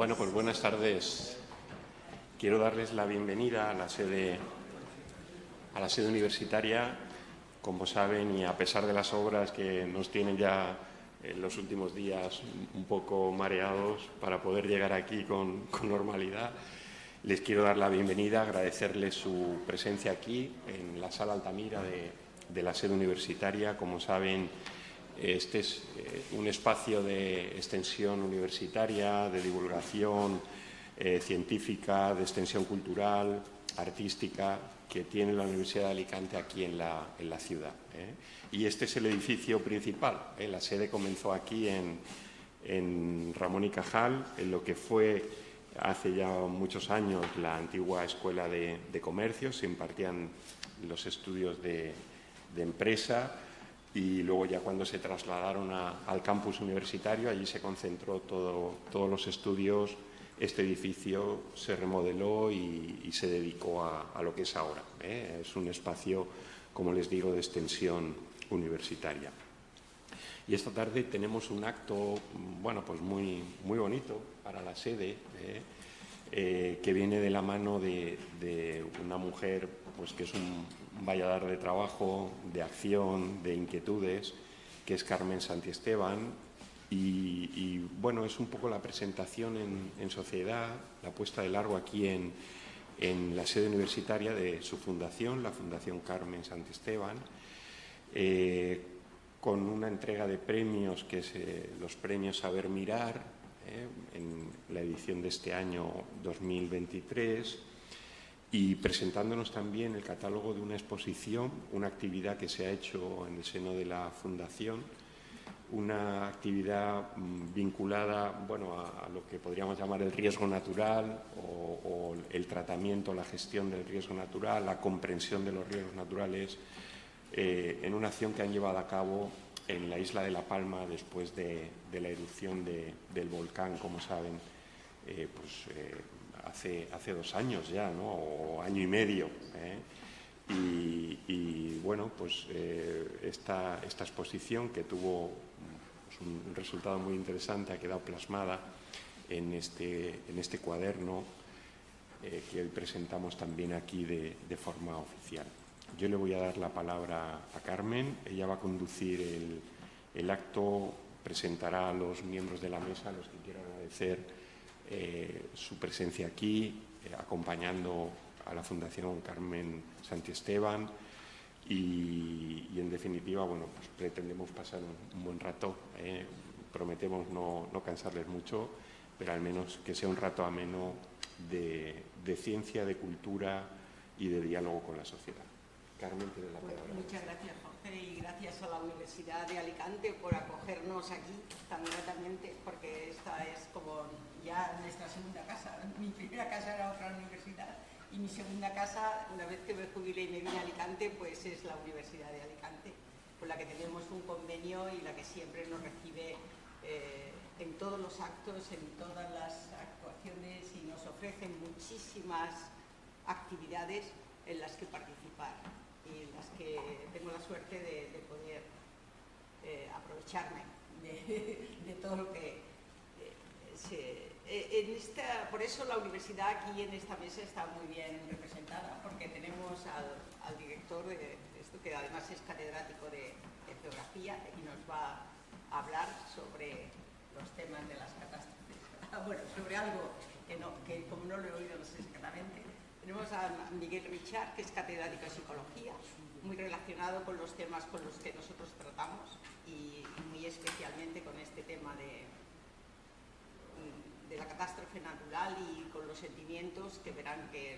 Bueno, pues buenas tardes. Quiero darles la bienvenida a la sede universitaria. Como saben, y a pesar de las obras que nos tienen ya en los últimos días un poco mareados para poder llegar aquí con normalidad, les quiero dar la bienvenida, agradecerles su presencia aquí en la Sala Altamira de la sede universitaria. Como saben, este es un espacio de extensión universitaria, de divulgación científica, de extensión cultural, artística, que tiene la Universidad de Alicante aquí en la ciudad. Y este es el edificio principal. La sede comenzó aquí en Ramón y Cajal, en lo que fue hace ya muchos años la antigua Escuela de Comercio. Se impartían los estudios de empresa, y luego ya cuando se trasladaron al campus universitario, allí se concentró todos los estudios. Este edificio se remodeló y se dedicó a lo que es ahora. Es un espacio, como les digo, de extensión universitaria. Y esta tarde tenemos un acto, bueno, pues muy bonito para la sede, que viene de la mano de una mujer, pues que es un valladar de trabajo, de acción, de inquietudes, que es Carmen Santiesteban. Y bueno, es un poco la presentación en sociedad, la puesta de largo aquí en la sede universitaria de su fundación, la Fundación Carmen Santiesteban, con una entrega de premios, que es los premios Saber Mirar, en la edición de este año 2023, y presentándonos también el catálogo de una exposición, una actividad que se ha hecho en el seno de la Fundación, una actividad vinculada, bueno, a lo que podríamos llamar el riesgo natural o el tratamiento, la gestión del riesgo natural, la comprensión de los riesgos naturales, en una acción que han llevado a cabo en la isla de La Palma después de la erupción del volcán, como saben, hace 2 años ya, ¿no? O año y medio. Y bueno, pues esta exposición, que tuvo un resultado muy interesante, ha quedado plasmada en este cuaderno que hoy presentamos también aquí de forma oficial. Yo le voy a dar la palabra a Carmen. Ella va a conducir el acto, presentará a los miembros de la mesa, a los que quiero agradecer su presencia aquí, acompañando a la Fundación Carmen Santiesteban, y en definitiva, bueno, pues pretendemos pasar un buen rato. Prometemos no cansarles mucho, pero al menos que sea un rato ameno de ciencia, de cultura y de diálogo con la sociedad. Carmen, tiene la palabra. Muchas gracias, Jorge, y gracias a la Universidad de Alicante por acogernos aquí tan gratamente, porque esta es como ya nuestra segunda casa. Mi primera casa era otra universidad y mi segunda casa, una vez que me jubilé y me vine a Alicante, pues es la Universidad de Alicante, con la que tenemos un convenio y la que siempre nos recibe en todos los actos, en todas las actuaciones, y nos ofrecen muchísimas actividades en las que participar y en las que tengo la suerte de poder aprovecharme de todo lo que por eso la universidad aquí en esta mesa está muy bien representada, porque tenemos al director de esto, que además es catedrático de geografía, y nos va a hablar sobre los temas de las catástrofes. Bueno, sobre algo que como no lo he oído, no sé exactamente. Tenemos a Miguel Richard, que es catedrático de psicología, muy relacionado con los temas con los que nosotros tratamos, y muy especialmente con este tema de la catástrofe natural, y con los sentimientos que verán que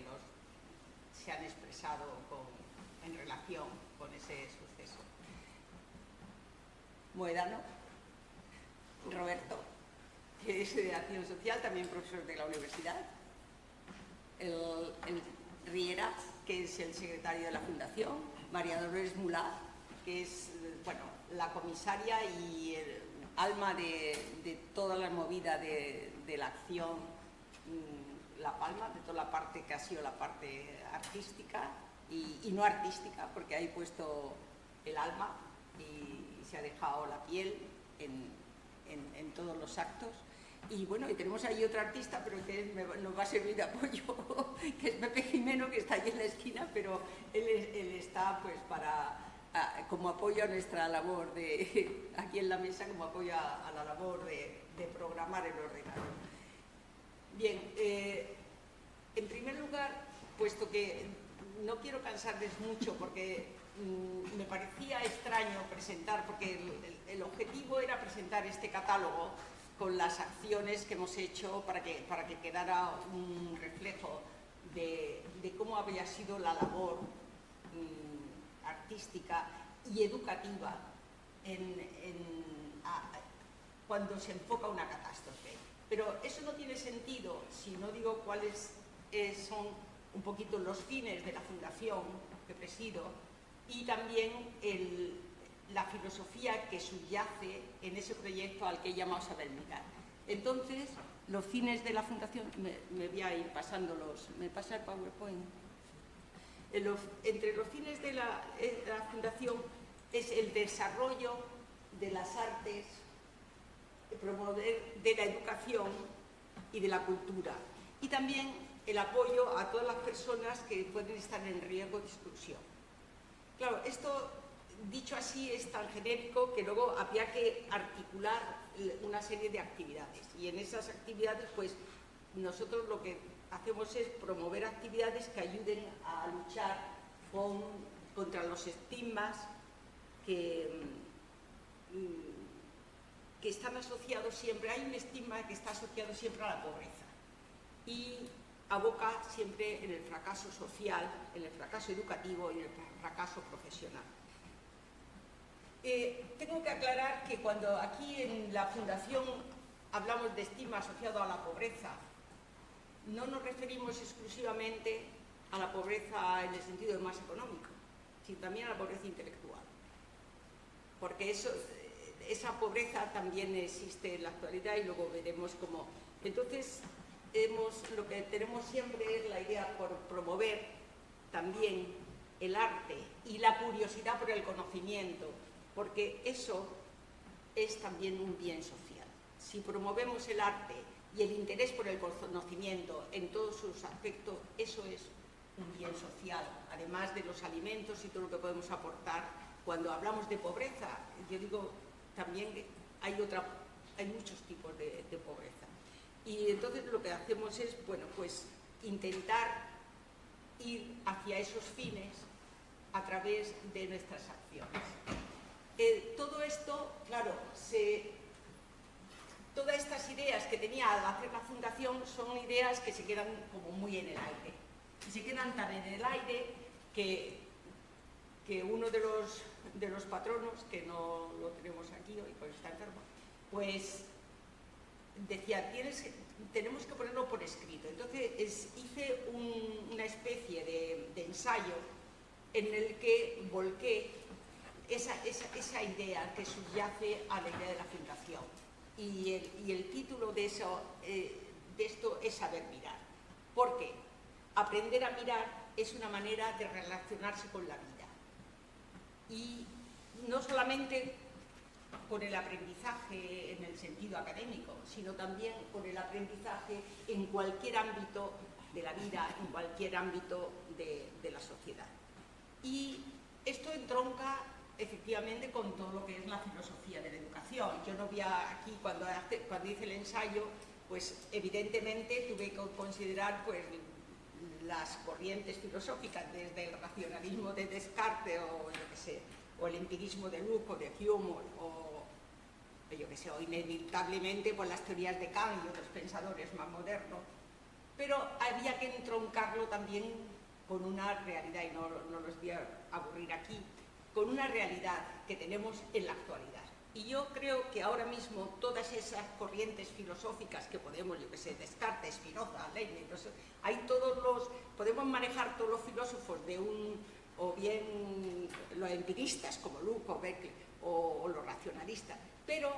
se han expresado en relación con ese suceso. Moedano, Roberto, que es de Acción Social, también profesor de la universidad. El Riera, que es el secretario de la Fundación. María Dolores Mulá, que es, bueno, la comisaria y el alma de toda la movida de la acción La Palma, de toda la parte que ha sido la parte artística y no artística, porque ahí puesto el alma y se ha dejado la piel en todos los actos. Y bueno, y tenemos ahí otro artista, pero que nos va a servir de apoyo, que es Pepe Jimeno, que está ahí en la esquina, pero él está pues como apoyo a nuestra labor aquí en la mesa, como apoyo a la labor de programar el ordenador. Bien, en primer lugar, puesto que no quiero cansarles mucho porque me parecía extraño presentar, porque el objetivo era presentar este catálogo con las acciones que hemos hecho para que quedara un reflejo de cómo había sido la labor artística y educativa cuando se enfoca una catástrofe. Pero eso no tiene sentido si no digo cuáles son un poquito los fines de la fundación que presido y también la filosofía que subyace en ese proyecto al que he llamado Saber Mirar. Entonces, los fines de la fundación, me voy a ir pasándolos, ¿me pasa el PowerPoint? Entre los fines de la fundación es el desarrollo de las artes, promover de la educación y de la cultura, y también el apoyo a todas las personas que pueden estar en riesgo de exclusión. Claro, esto dicho así es tan genérico que luego había que articular una serie de actividades, y en esas actividades pues nosotros lo que hacemos es promover actividades que ayuden a luchar contra los estigmas que están asociados siempre. Hay un estigma que está asociado siempre a la pobreza y aboca siempre en el fracaso social, en el fracaso educativo y en el fracaso profesional. Tengo que aclarar que cuando aquí en la Fundación hablamos de estigma asociado a la pobreza, no nos referimos exclusivamente a la pobreza en el sentido más económico, sino también a la pobreza intelectual. Porque esa pobreza también existe en la actualidad y luego veremos cómo. Entonces, lo que tenemos siempre es la idea por promover también el arte y la curiosidad por el conocimiento, porque eso es también un bien social. Si promovemos el arte y el interés por el conocimiento en todos sus aspectos, eso es un bien social, además de los alimentos y todo lo que podemos aportar. Cuando hablamos de pobreza, yo digo también que hay muchos tipos de pobreza. Y entonces lo que hacemos es, bueno, pues intentar ir hacia esos fines a través de nuestras acciones. Todo esto, claro, todas estas ideas que tenía al hacer la fundación son ideas que se quedan como muy en el aire. Y se quedan tan en el aire que uno de los patronos, que no lo tenemos aquí hoy porque está enfermo, pues decía, tenemos que ponerlo por escrito. Entonces hice una especie de ensayo en el que volqué esa idea que subyace a la idea de la fundación. Y el título de esto es Saber Mirar. Porque aprender a mirar es una manera de relacionarse con la vida. Y no solamente con el aprendizaje en el sentido académico, sino también con el aprendizaje en cualquier ámbito de la vida, en cualquier ámbito de la sociedad. Y esto entronca efectivamente con todo lo que es la filosofía de la educación. Yo no vi aquí, cuando hice el ensayo, pues evidentemente tuve que considerar pues las corrientes filosóficas, desde el racionalismo de Descartes o yo qué sé, o el empirismo de Locke o de Hume o yo qué sé, o inevitablemente por las teorías de Kant y otros pensadores más modernos, pero había que entroncarlo también con una realidad, y no los voy a aburrir aquí, con una realidad que tenemos en la actualidad. Y yo creo que ahora mismo todas esas corrientes filosóficas que podemos, yo qué sé, Descartes, Spinoza, Leibniz, podemos manejar todos los filósofos o bien los empiristas como Locke o Berkeley o los racionalistas, pero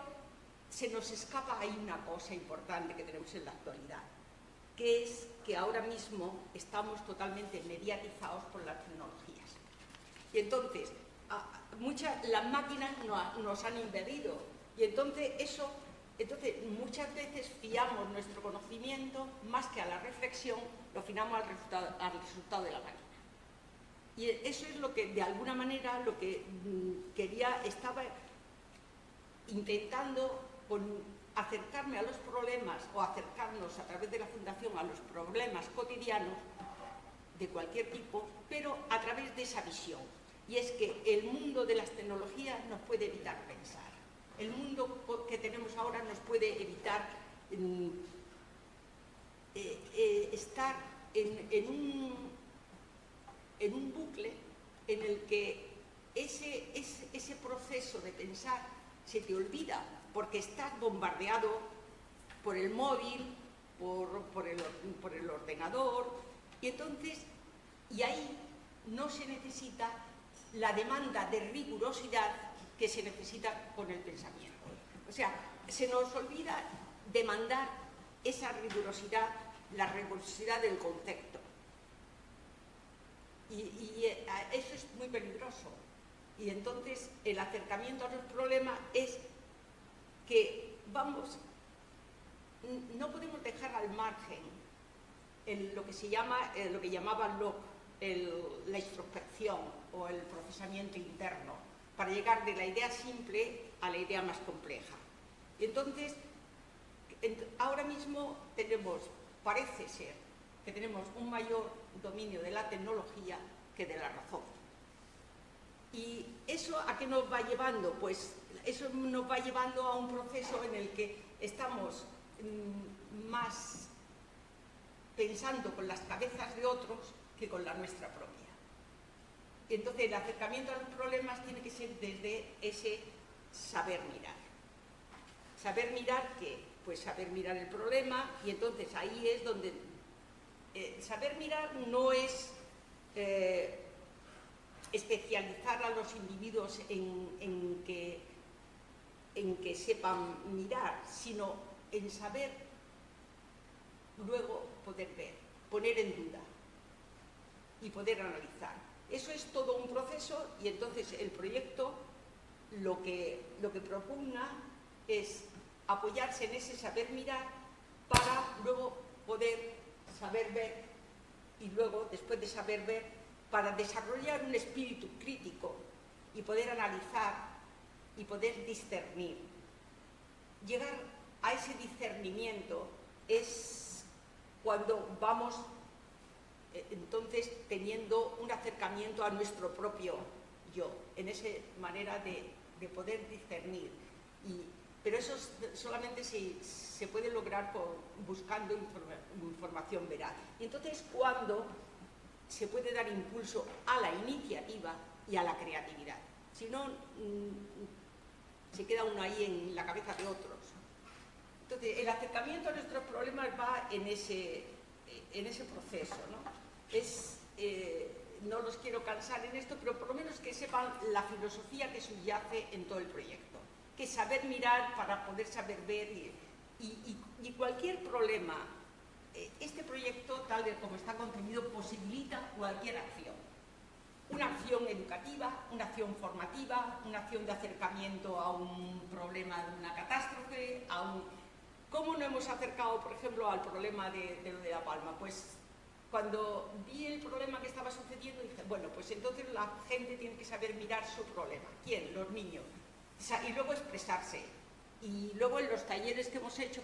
se nos escapa ahí una cosa importante que tenemos en la actualidad, que es que ahora mismo estamos totalmente mediatizados por las tecnologías. Y entonces, las máquinas nos han invadido, y entonces eso Entonces, muchas veces fiamos nuestro conocimiento, más que a la reflexión, lo fiamos al resultado de la máquina. Y eso es lo que, de alguna manera, lo que estaba intentando acercarme a los problemas, o acercarnos a través de la Fundación a los problemas cotidianos de cualquier tipo, pero a través de esa visión. Y es que el mundo de las tecnologías nos puede evitar pensar. El mundo que tenemos ahora nos puede evitar estar en un bucle en el que ese proceso de pensar se te olvida porque estás bombardeado por el móvil, por el ordenador, y ahí no se necesita la demanda de rigurosidad que se necesita con el pensamiento. O sea, se nos olvida demandar esa rigurosidad, la rigurosidad del concepto. Y eso es muy peligroso. Y entonces el acercamiento a los problemas es que no podemos dejar al margen lo que llamaban la introspección o el procesamiento interno, para llegar de la idea simple a la idea más compleja. Y entonces, ahora mismo parece ser que tenemos un mayor dominio de la tecnología que de la razón. ¿Y eso a qué nos va llevando? Pues eso nos va llevando a un proceso en el que estamos más pensando con las cabezas de otros que con la nuestra propia. Y entonces el acercamiento a los problemas tiene que ser desde ese saber mirar. ¿Saber mirar qué? Pues saber mirar el problema, y entonces ahí es donde saber mirar no es especializar a los individuos en que sepan mirar, sino en saber luego poder ver, poner en duda y poder analizar. Eso es todo un proceso, y entonces el proyecto lo que propugna es apoyarse en ese saber mirar para luego poder saber ver, y luego, después de saber ver, para desarrollar un espíritu crítico y poder analizar y poder discernir. Llegar a ese discernimiento es cuando vamos entonces teniendo un acercamiento a nuestro propio yo, en esa manera de poder discernir. Pero eso solamente se puede lograr buscando información veraz. Y entonces, cuando se puede dar impulso a la iniciativa y a la creatividad. Si no, se queda uno ahí en la cabeza de otros. Entonces, el acercamiento a nuestros problemas va en ese proceso, ¿no? No los quiero cansar en esto, pero por lo menos que sepan la filosofía que subyace en todo el proyecto, que es saber mirar para poder saber ver, y cualquier problema. Este proyecto, tal como está concebido, posibilita cualquier acción. Una acción educativa, una acción formativa, una acción de acercamiento a un problema de una catástrofe, ¿Cómo nos hemos acercado, por ejemplo, al problema de lo de La Palma? Pues cuando vi el problema que estaba sucediendo, dije, bueno, pues entonces la gente tiene que saber mirar su problema. ¿Quién? Los niños. Y luego expresarse. Y luego en los talleres que hemos hecho,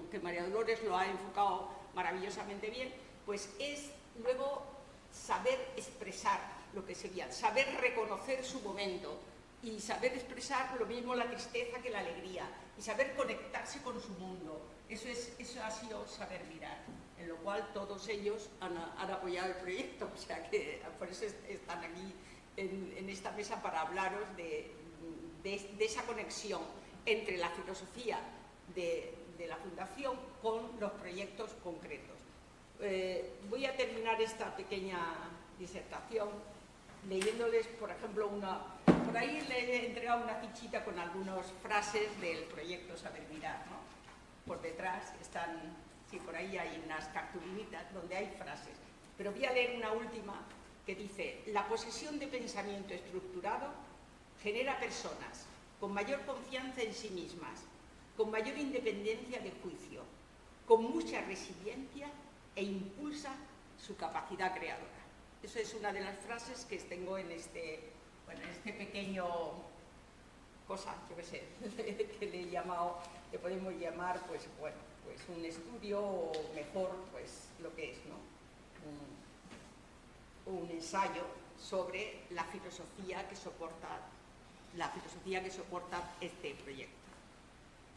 que María Dolores lo ha enfocado maravillosamente bien, pues es luego saber expresar lo que se veía, saber reconocer su momento y saber expresar lo mismo la tristeza que la alegría, y saber conectarse con su mundo. Eso ha sido saber mirar, en lo cual todos ellos han apoyado el proyecto, o sea que por eso están aquí en esta mesa, para hablaros de esa conexión entre la filosofía de la Fundación con los proyectos concretos. Voy a terminar esta pequeña disertación leyéndoles, por ejemplo, por ahí le he entregado una fichita con algunas frases del proyecto Saber Mirar, ¿no? Por detrás están, sí, por ahí hay unas cartulinitas donde hay frases, pero voy a leer una última que dice: la posesión de pensamiento estructurado genera personas con mayor confianza en sí mismas, con mayor independencia de juicio, con mucha resiliencia e impulsa su capacidad creadora. Eso es una de las frases que tengo en este pequeño cosa, yo qué sé, que le he llamado, que podemos llamar, pues un estudio, o mejor, pues lo que es, ¿no? Un ensayo sobre la filosofía que soporta este proyecto.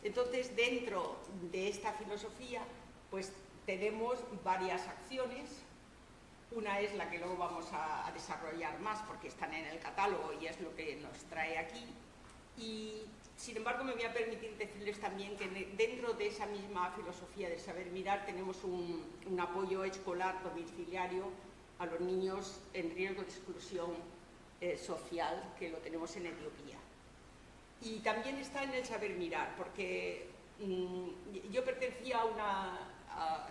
Entonces, dentro de esta filosofía, pues tenemos varias acciones. Una es la que luego vamos a desarrollar más porque están en el catálogo y es lo que nos trae aquí. Y, sin embargo, me voy a permitir decirles también que dentro de esa misma filosofía del saber mirar tenemos un apoyo escolar domiciliario a los niños en riesgo de exclusión social, que lo tenemos en Etiopía. Y también está en el saber mirar, porque yo pertenecía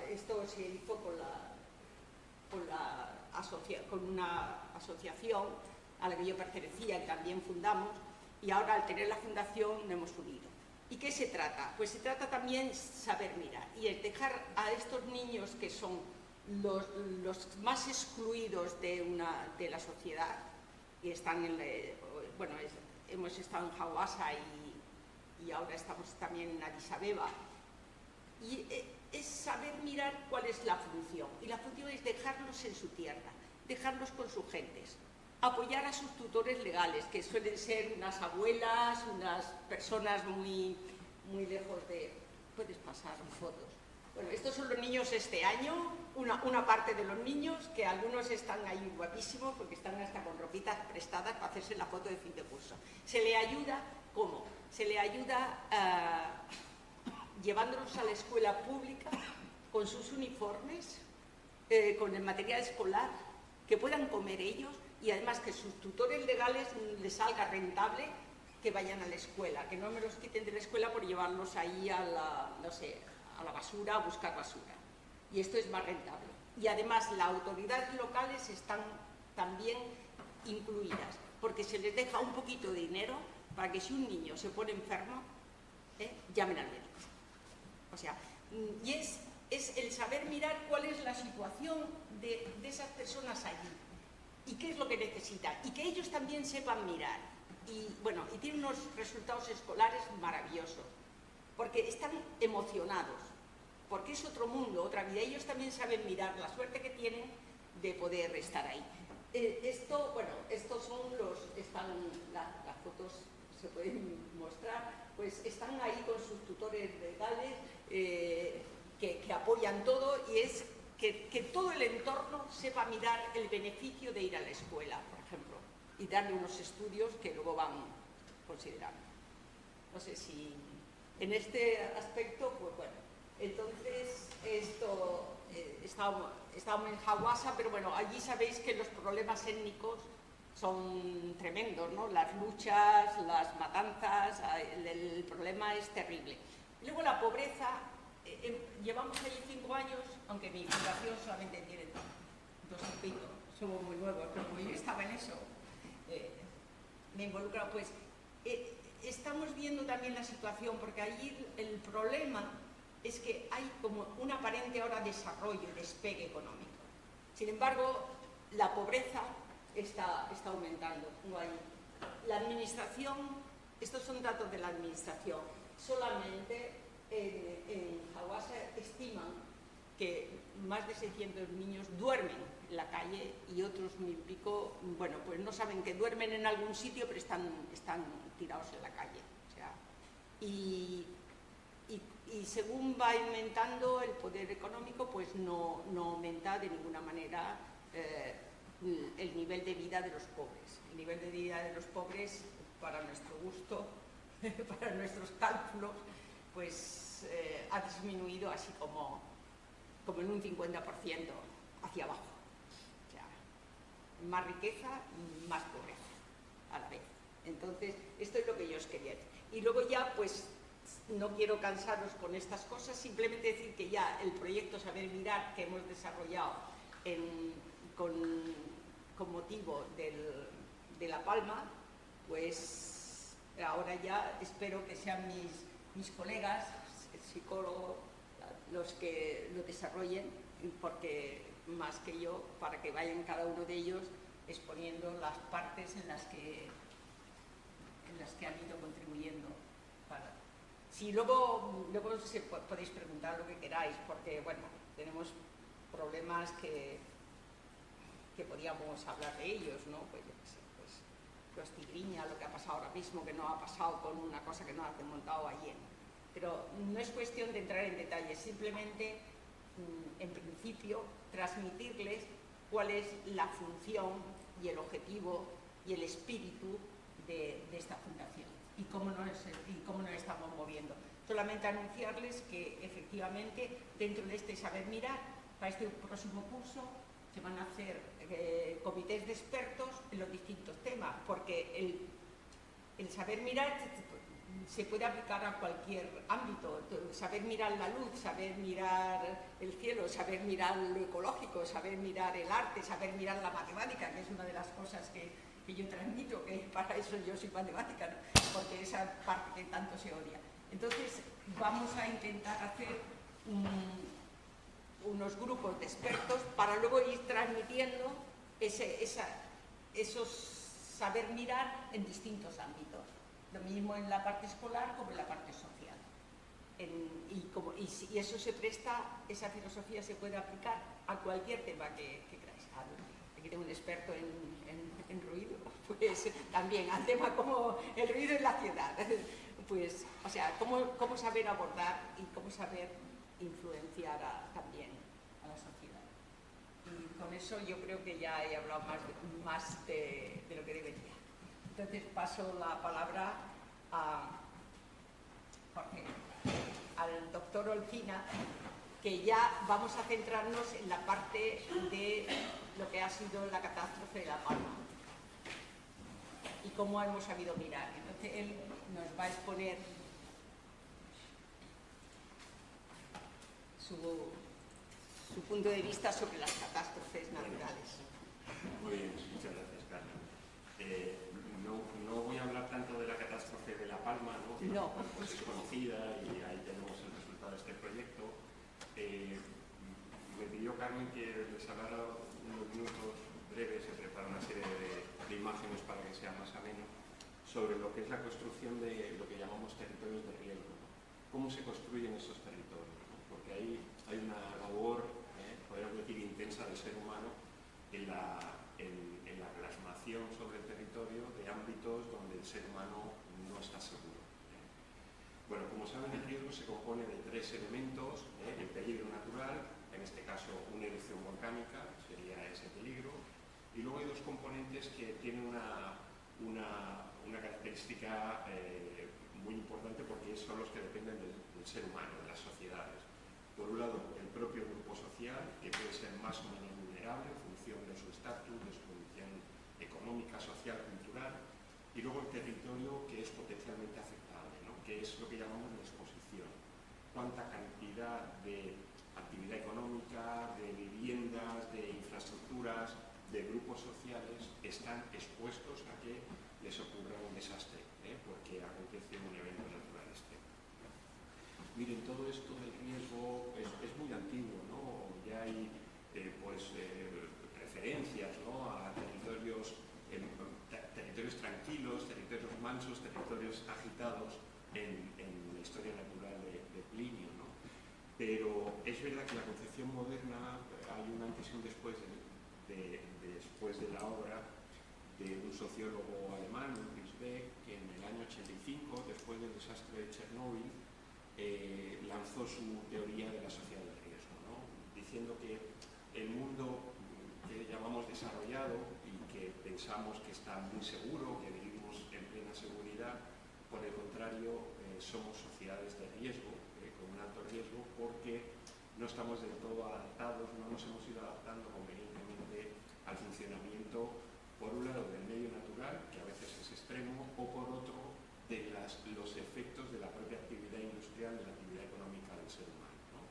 esto se hizo con una asociación a la que yo pertenecía, que también fundamos, y ahora al tener la fundación nos hemos unido. ¿Y qué se trata? Pues se trata también saber mirar, y es dejar a estos niños que son los más excluidos de la sociedad, y están hemos estado en Hawassa y ahora estamos también en Addis Abeba, y es saber mirar cuál es la función, y la función es dejarlos en su tierra, dejarlos con sus gentes, apoyar a sus tutores legales, que suelen ser unas abuelas, unas personas muy, muy lejos de... Puedes pasar fotos. Bueno, estos son los niños este año, una parte de los niños, que algunos están ahí guapísimos porque están hasta con ropitas prestadas para hacerse la foto de fin de curso. Se le ayuda, ¿cómo? Se le ayuda llevándolos a la escuela pública con sus uniformes, con el material escolar, que puedan comer ellos y además que sus tutores legales les salga rentable que vayan a la escuela, que no me los quiten de la escuela por llevarlos ahí a la basura, a buscar basura. Y esto es más rentable. Y además las autoridades locales están también incluidas, porque se les deja un poquito de dinero para que si un niño se pone enfermo, llamen al médico. O sea, y es el saber mirar cuál es la situación de esas personas allí y qué es lo que necesitan, y que ellos también sepan mirar. Y bueno, y tienen unos resultados escolares maravillosos, porque están emocionados, porque es otro mundo, otra vida. Ellos también saben mirar la suerte que tienen de poder estar ahí. Estos son las fotos, se pueden mostrar, pues están ahí con sus tutores legales que apoyan todo, y es que todo el entorno sepa mirar el beneficio de ir a la escuela, por ejemplo, y darle unos estudios que luego van considerando. No sé si en este aspecto, pues bueno, entonces estábamos en Hawassa, pero bueno, allí sabéis que los problemas étnicos son tremendos, ¿no? Las luchas, las matanzas, el problema es terrible. Y luego la pobreza, llevamos allí 5 años, aunque mi fundación solamente tiene 2 y pico, somos muy nuevos, pero como yo estaba en eso, me he involucrado, pues estamos viendo también la situación, porque allí el problema es que hay como un aparente ahora desarrollo, despegue económico. Sin embargo, la pobreza está aumentando. La administración, estos son datos de la administración, solamente en Hawassa estiman que más de 600 niños duermen en la calle y otros 1000 y pico, bueno, pues no saben que duermen en algún sitio, pero están tirados en la calle. O sea, y según va aumentando el poder económico, pues no aumenta de ninguna manera el nivel de vida de los pobres. El nivel de vida de los pobres, para nuestro gusto, para nuestros cálculos, pues ha disminuido así como en un 50% hacia abajo. O sea, más riqueza, más pobreza a la vez. Entonces, esto es lo que yo os quería decir. Y luego ya, pues, no quiero cansaros con estas cosas, simplemente decir que ya el proyecto Saber Mirar que hemos desarrollado con motivo de La Palma, pues ahora ya espero que sean mis colegas, el psicólogo, los que lo desarrollen, porque más que yo, para que vayan cada uno de ellos exponiendo las partes en las que han ido contribuyendo. Si luego podéis preguntar lo que queráis, porque bueno, tenemos problemas que podíamos hablar de ellos, ¿no? Pues yo qué sé, pues Tigriña, lo que ha pasado ahora mismo, que no ha pasado con una cosa que no ha desmontado ayer. Pero no es cuestión de entrar en detalles, simplemente, en principio, transmitirles cuál es la función y el objetivo y el espíritu de esta fundación y cómo nos estamos moviendo. Solamente anunciarles que efectivamente dentro de este saber mirar, para este próximo curso se van a hacer comités de expertos en los distintos temas, porque el saber mirar se puede aplicar a cualquier ámbito. Saber mirar la luz, saber mirar el cielo, saber mirar lo ecológico, saber mirar el arte, saber mirar la matemática, que es una de las cosas que yo transmito, que para eso yo soy matemática, ¿no? Porque esa parte que tanto se odia. Entonces vamos a intentar hacer unos grupos de expertos para luego ir transmitiendo esos saber mirar en distintos ámbitos. Lo mismo en la parte escolar como en la parte social. Y eso se presta, esa filosofía se puede aplicar a cualquier tema que queráis. Aquí tengo un experto en ruido, pues también al tema como el ruido en la ciudad. Pues, o sea, cómo saber abordar y cómo saber influenciar también a la sociedad. Y con eso yo creo que ya he hablado más de lo que debería. Entonces paso la palabra al doctor Olcina, que ya vamos a centrarnos en la parte de lo que ha sido la catástrofe de La Palma y cómo hemos sabido mirar. Entonces él nos va a exponer su punto de vista sobre las catástrofes naturales. Muy bien, muchas gracias, Carla. No voy a hablar tanto de la catástrofe de La Palma, ¿no? No. Pues es conocida y ahí tenemos el resultado de este proyecto. Me pidió Carmen que les hablara unos minutos breves, se prepara una serie de imágenes para que sea más ameno, sobre lo que es la construcción de lo que llamamos territorios de riesgo, ¿no? Cómo se construyen esos territorios, ¿no? Porque ahí hay una labor, podríamos decir, intensa del ser humano en la plasmación sobre el territorio de ámbitos donde el ser humano no está seguro. Bueno, como saben, el riesgo se compone de tres elementos: el peligro natural, en este caso una erupción volcánica, sería ese peligro, y luego hay dos componentes que tienen una característica muy importante, porque son los que dependen del ser humano, de las sociedades. Por un lado, el propio grupo social, que puede ser más o menos vulnerable en función de su estatus, de su condición económica, social, cultural, y luego el territorio, que es potencialmente afectable, ¿no? Que es lo que llamamos la exposición. Cuánta cantidad de actividad económica, de viviendas, de infraestructuras, de grupos sociales están expuestos a que les ocurra un desastre, porque acontece un evento natural extremo. Miren, todo esto del riesgo es muy antiguo, ¿no? Ya hay referencias, ¿no?, a territorios tranquilos, territorios mansos, territorios agitados en la historia natural de Plinio, ¿no? Pero es verdad que la concepción moderna, hay un antes y un después después de la obra de un sociólogo alemán, Ulrich Beck, que en el año 85, después del desastre de Chernóbil, lanzó su teoría de la sociedad del riesgo, ¿no? Diciendo que el mundo que llamamos desarrollado y que pensamos que está muy seguro, que vivimos en plena seguridad, por el contrario, somos sociedades de riesgo, con un alto riesgo, porque no estamos del todo adaptados, no nos hemos ido adaptando convenientemente al funcionamiento, por un lado, del medio natural, que a veces es extremo, o por otro, de los efectos de la propia actividad industrial, de la actividad económica del ser humano, ¿no?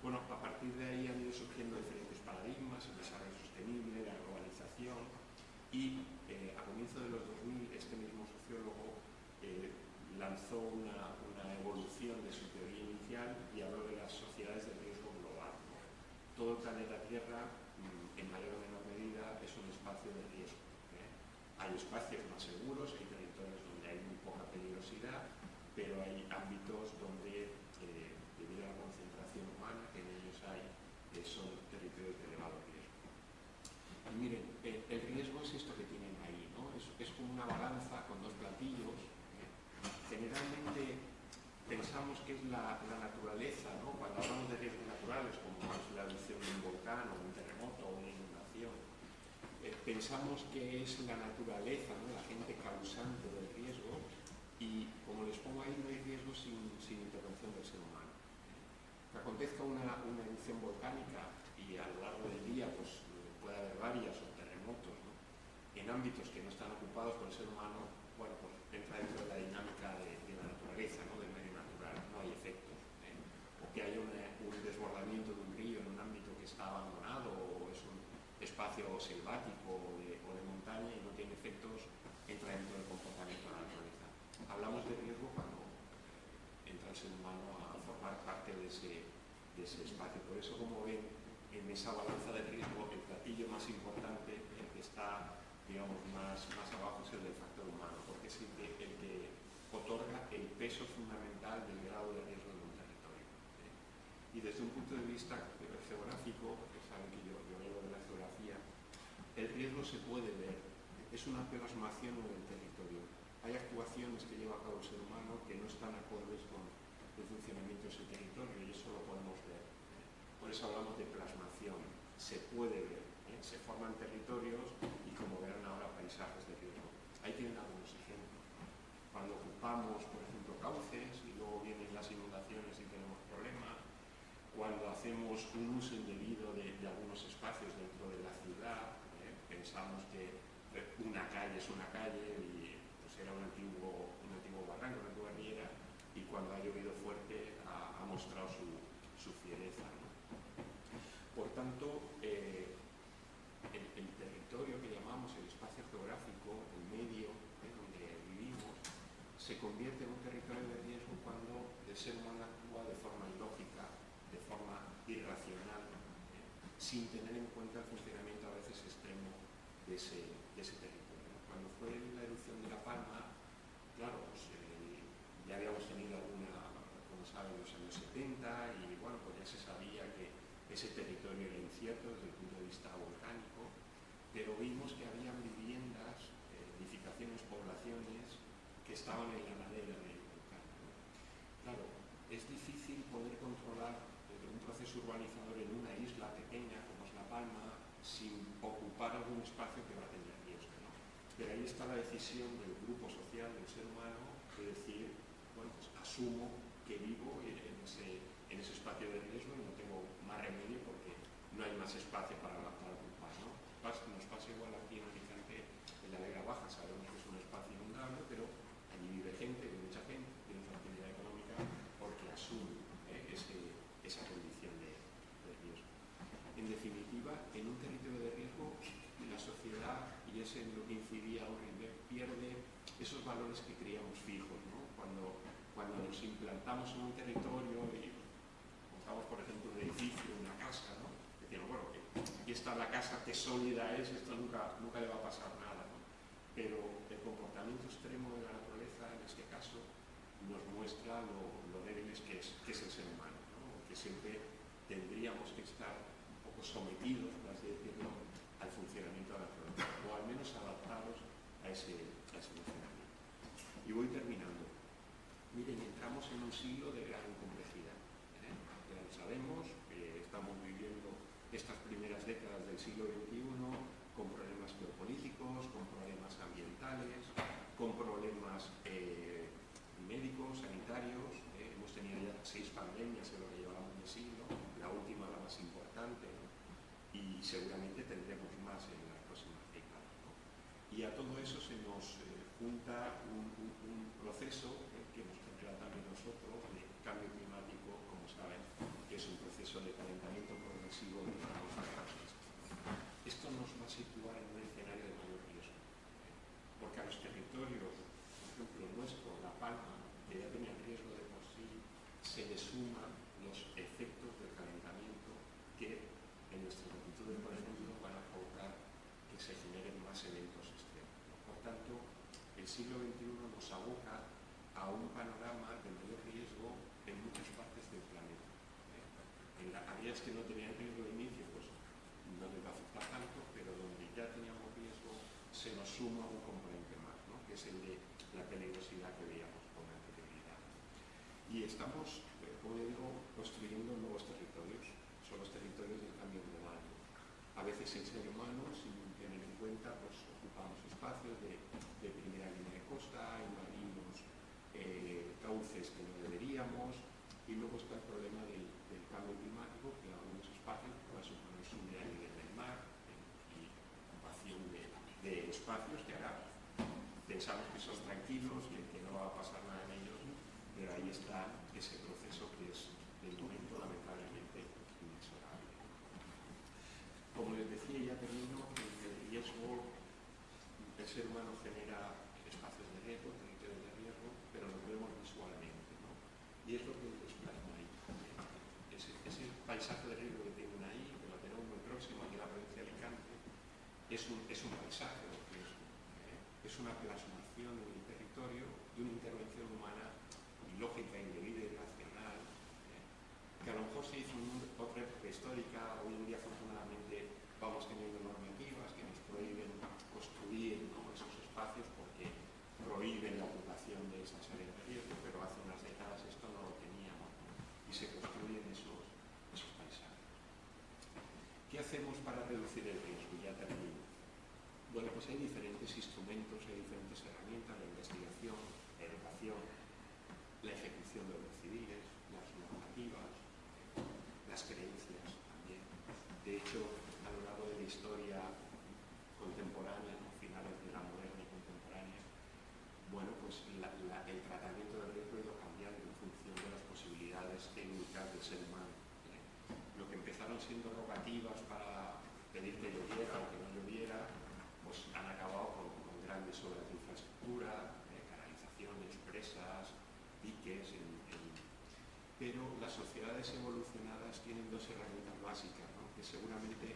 Bueno, a partir de ahí han ido surgiendo diferentes paradigmas: el desarrollo sostenible, la globalización, y a comienzos de los 2000 este mismo sociólogo lanzó una evolución de su teoría inicial y habló de las sociedades de riesgo global, ¿no? Todo el planeta Tierra, en mayor o menor medida, es un espacio de riesgo, ¿eh? Hay espacios más seguros, hay territorios donde hay muy poca peligrosidad, pero hay ámbitos donde, debido a la concentración humana que en ellos hay, son territorios de elevado riesgo. Y miren, el riesgo es esto que tienen ahí, ¿no? Es como una balanza con dos platillos. Generalmente pensamos que es la naturaleza, ¿no? Cuando hablamos de riesgos naturales, como es la erupción de un volcán o un terremoto o una inundación, pensamos que es la naturaleza, ¿no? La gente causante del riesgo, y como les pongo ahí, no hay riesgo sin intervención del ser humano. Que acontezca una erupción volcánica y a lo largo del día pues, puede haber varias o terremotos, ¿no? En ámbitos que no están ocupados por el ser humano, bueno, pues entra dentro de la dinámica de la naturaleza, ¿no? Del medio natural, no hay efectos. O que haya un desbordamiento de un río en un ámbito que está abandonado o es un espacio selvático o de montaña y no tiene efectos, entra dentro del comportamiento de la naturaleza. Hablamos de riesgo cuando entra el ser humano a formar parte de ese espacio. Por eso, como ven, en esa balanza de riesgo, el platillo más importante, el que está, digamos, más abajo, es el del factor humano, porque es el que otorga el peso fundamental del grado de riesgo de un territorio. Y desde un punto de vista geográfico, porque saben que yo vengo de la geografía, el riesgo se puede ver, es una plasmación en el territorio. Hay actuaciones que lleva a cabo el ser humano que no están acordes con el funcionamiento de ese territorio y eso lo podemos ver. Por eso hablamos de plasmación, se puede ver, se forman territorios y, como verán ahora, paisajes de riesgo. Ahí tienen algunos ejemplos. Cuando ocupamos, por ejemplo, cauces y luego vienen las inundaciones y tenemos problemas, cuando hacemos un uso indebido de algunos espacios dentro de la ciudad, pensamos que una calle es una calle y pues era un antiguo barranco, una antigua riera, y cuando ha llovido fuerte ha mostrado su fiereza, ¿no? Por tanto, el territorio que llamamos el espacio geográfico, el medio donde vivimos, se convierte en un territorio de riesgo cuando el ser humano actúa de forma ilógica, de forma irracional, sin tener en cuenta el funcionamiento a veces extremo de ese territorio. Cuando fue la erupción de La Palma, claro, pues, ya habíamos tenido alguna, como saben, en los años 70 y bueno, pues ya se sabía que ese territorio era incierto desde el punto de vista volcánico, pero vimos que habían viviendas, edificaciones, poblaciones que estaban en la ladera del volcán, ¿no? Claro, es difícil poder controlar un proceso urbanizador en una isla pequeña como es La Palma sin ocupar algún espacio que va a tener riesgo, ¿no? Pero ahí está la decisión del grupo social, del ser humano, de decir, bueno, pues asumo que vivo en ese espacio de riesgo y no tengo más remedio porque no hay más espacio para ocupar, ¿no? Nos pasa igual aquí en Alicante, en la Vega Baja, sabemos que es un espacio inundable, pero allí vive gente, mucha gente, tiene una actividad económica porque asume esa condición de riesgo. En definitiva, en un territorio de riesgo, la sociedad, y es en lo que incidía Horrible, pierde esos valores que creíamos fijos, ¿no? Cuando nos implantamos en un territorio y montamos, por ejemplo, un edificio, una casa, ¿no? Decíamos, bueno, aquí está la casa, qué sólida es, esto nunca le va a pasar nada, ¿no? Pero el comportamiento extremo de la naturaleza, en este caso, nos muestra lo débiles que es el ser humano, ¿no? Que siempre tendríamos que estar un poco sometidos, por así decirlo, al funcionamiento de la naturaleza, o al menos adaptados a ese funcionamiento. Y voy terminando. Miren, entramos en un siglo de gran complejidad. Ya lo sabemos, estamos viviendo estas primeras décadas del siglo XXI con problemas geopolíticos, con problemas ambientales, con problemas médicos, sanitarios. Hemos tenido ya 6 pandemias en lo que llevamos de siglo, la última la más importante, ¿no? Y seguramente tendremos más en las próximas décadas, ¿no? Y a todo eso se nos junta un proceso que nos genera también nosotros de cambio climático, como saben, que es un proceso de calentamiento progresivo de la atmósfera. Esto nos va a situar en un escenario de mayor riesgo, porque a los territorios, por ejemplo, el nuestro, La Palma, que ya tenía riesgo de por sí, nos aboca a un panorama de mayor riesgo en muchas partes del planeta. En las áreas que no tenían riesgo de inicio, pues no les va a afectar tanto, pero donde ya teníamos riesgo se nos suma un componente más, ¿no? Que es el de la peligrosidad que veíamos con anterioridad. Y estamos, como digo, construyendo nuevos territorios. Son los territorios del cambio climático. A veces en ser humano, sin tener en cuenta, pues ocupamos espacios de primera línea de costa, invadimos cauces que no deberíamos, y luego está el problema del cambio climático, que en algunos espacios va a suponer subir a nivel del mar y ocupación de espacios que ahora pensamos que son tranquilos y que no va a pasar nada en ellos, pero ahí está ese proceso que es, de momento, lamentablemente, inexorable. Como les decía, ya termino, el riesgo, el ser humano genera espacios de riesgo, territorios de riesgo, pero los vemos visualmente, ¿no? Y es lo que les plasma ahí. Ese paisaje de riesgo que tienen ahí, que lo tenemos muy próximo aquí en la provincia de Alicante, es un paisaje de riesgo. Es una plasmación en el territorio de una intervención humana ilógica, indebida y irracional, que a lo mejor se hizo en otra época histórica. Hoy en día, afortunadamente, vamos teniendo normativas que nos prohíben construir, ¿no?, esos espacios, porque prohíben la ocupación de esas áreas de riesgo, pero hace unas décadas esto no lo teníamos, ¿no? Y se construyen esos paisajes. ¿Qué hacemos para reducir el riesgo? Ya termino. Bueno, pues hay diferentes instrumentos, hay diferentes herramientas: la investigación, la educación, la ejecución de obras civiles, las normativas, las creencias también. De hecho, a lo largo de la historia contemporánea, ¿no?, finales de la moderna y contemporánea, bueno, pues el tratamiento del riesgo ha ido cambiando en función de las posibilidades técnicas del ser humano. Lo que empezaron siendo rogativas para pedir que lloviera o que no lloviera, pues han acabado con grandes obras de infraestructura, canalizaciones, presas, diques, pero las sociedades evolucionadas tienen dos herramientas básicas, ¿no?, que seguramente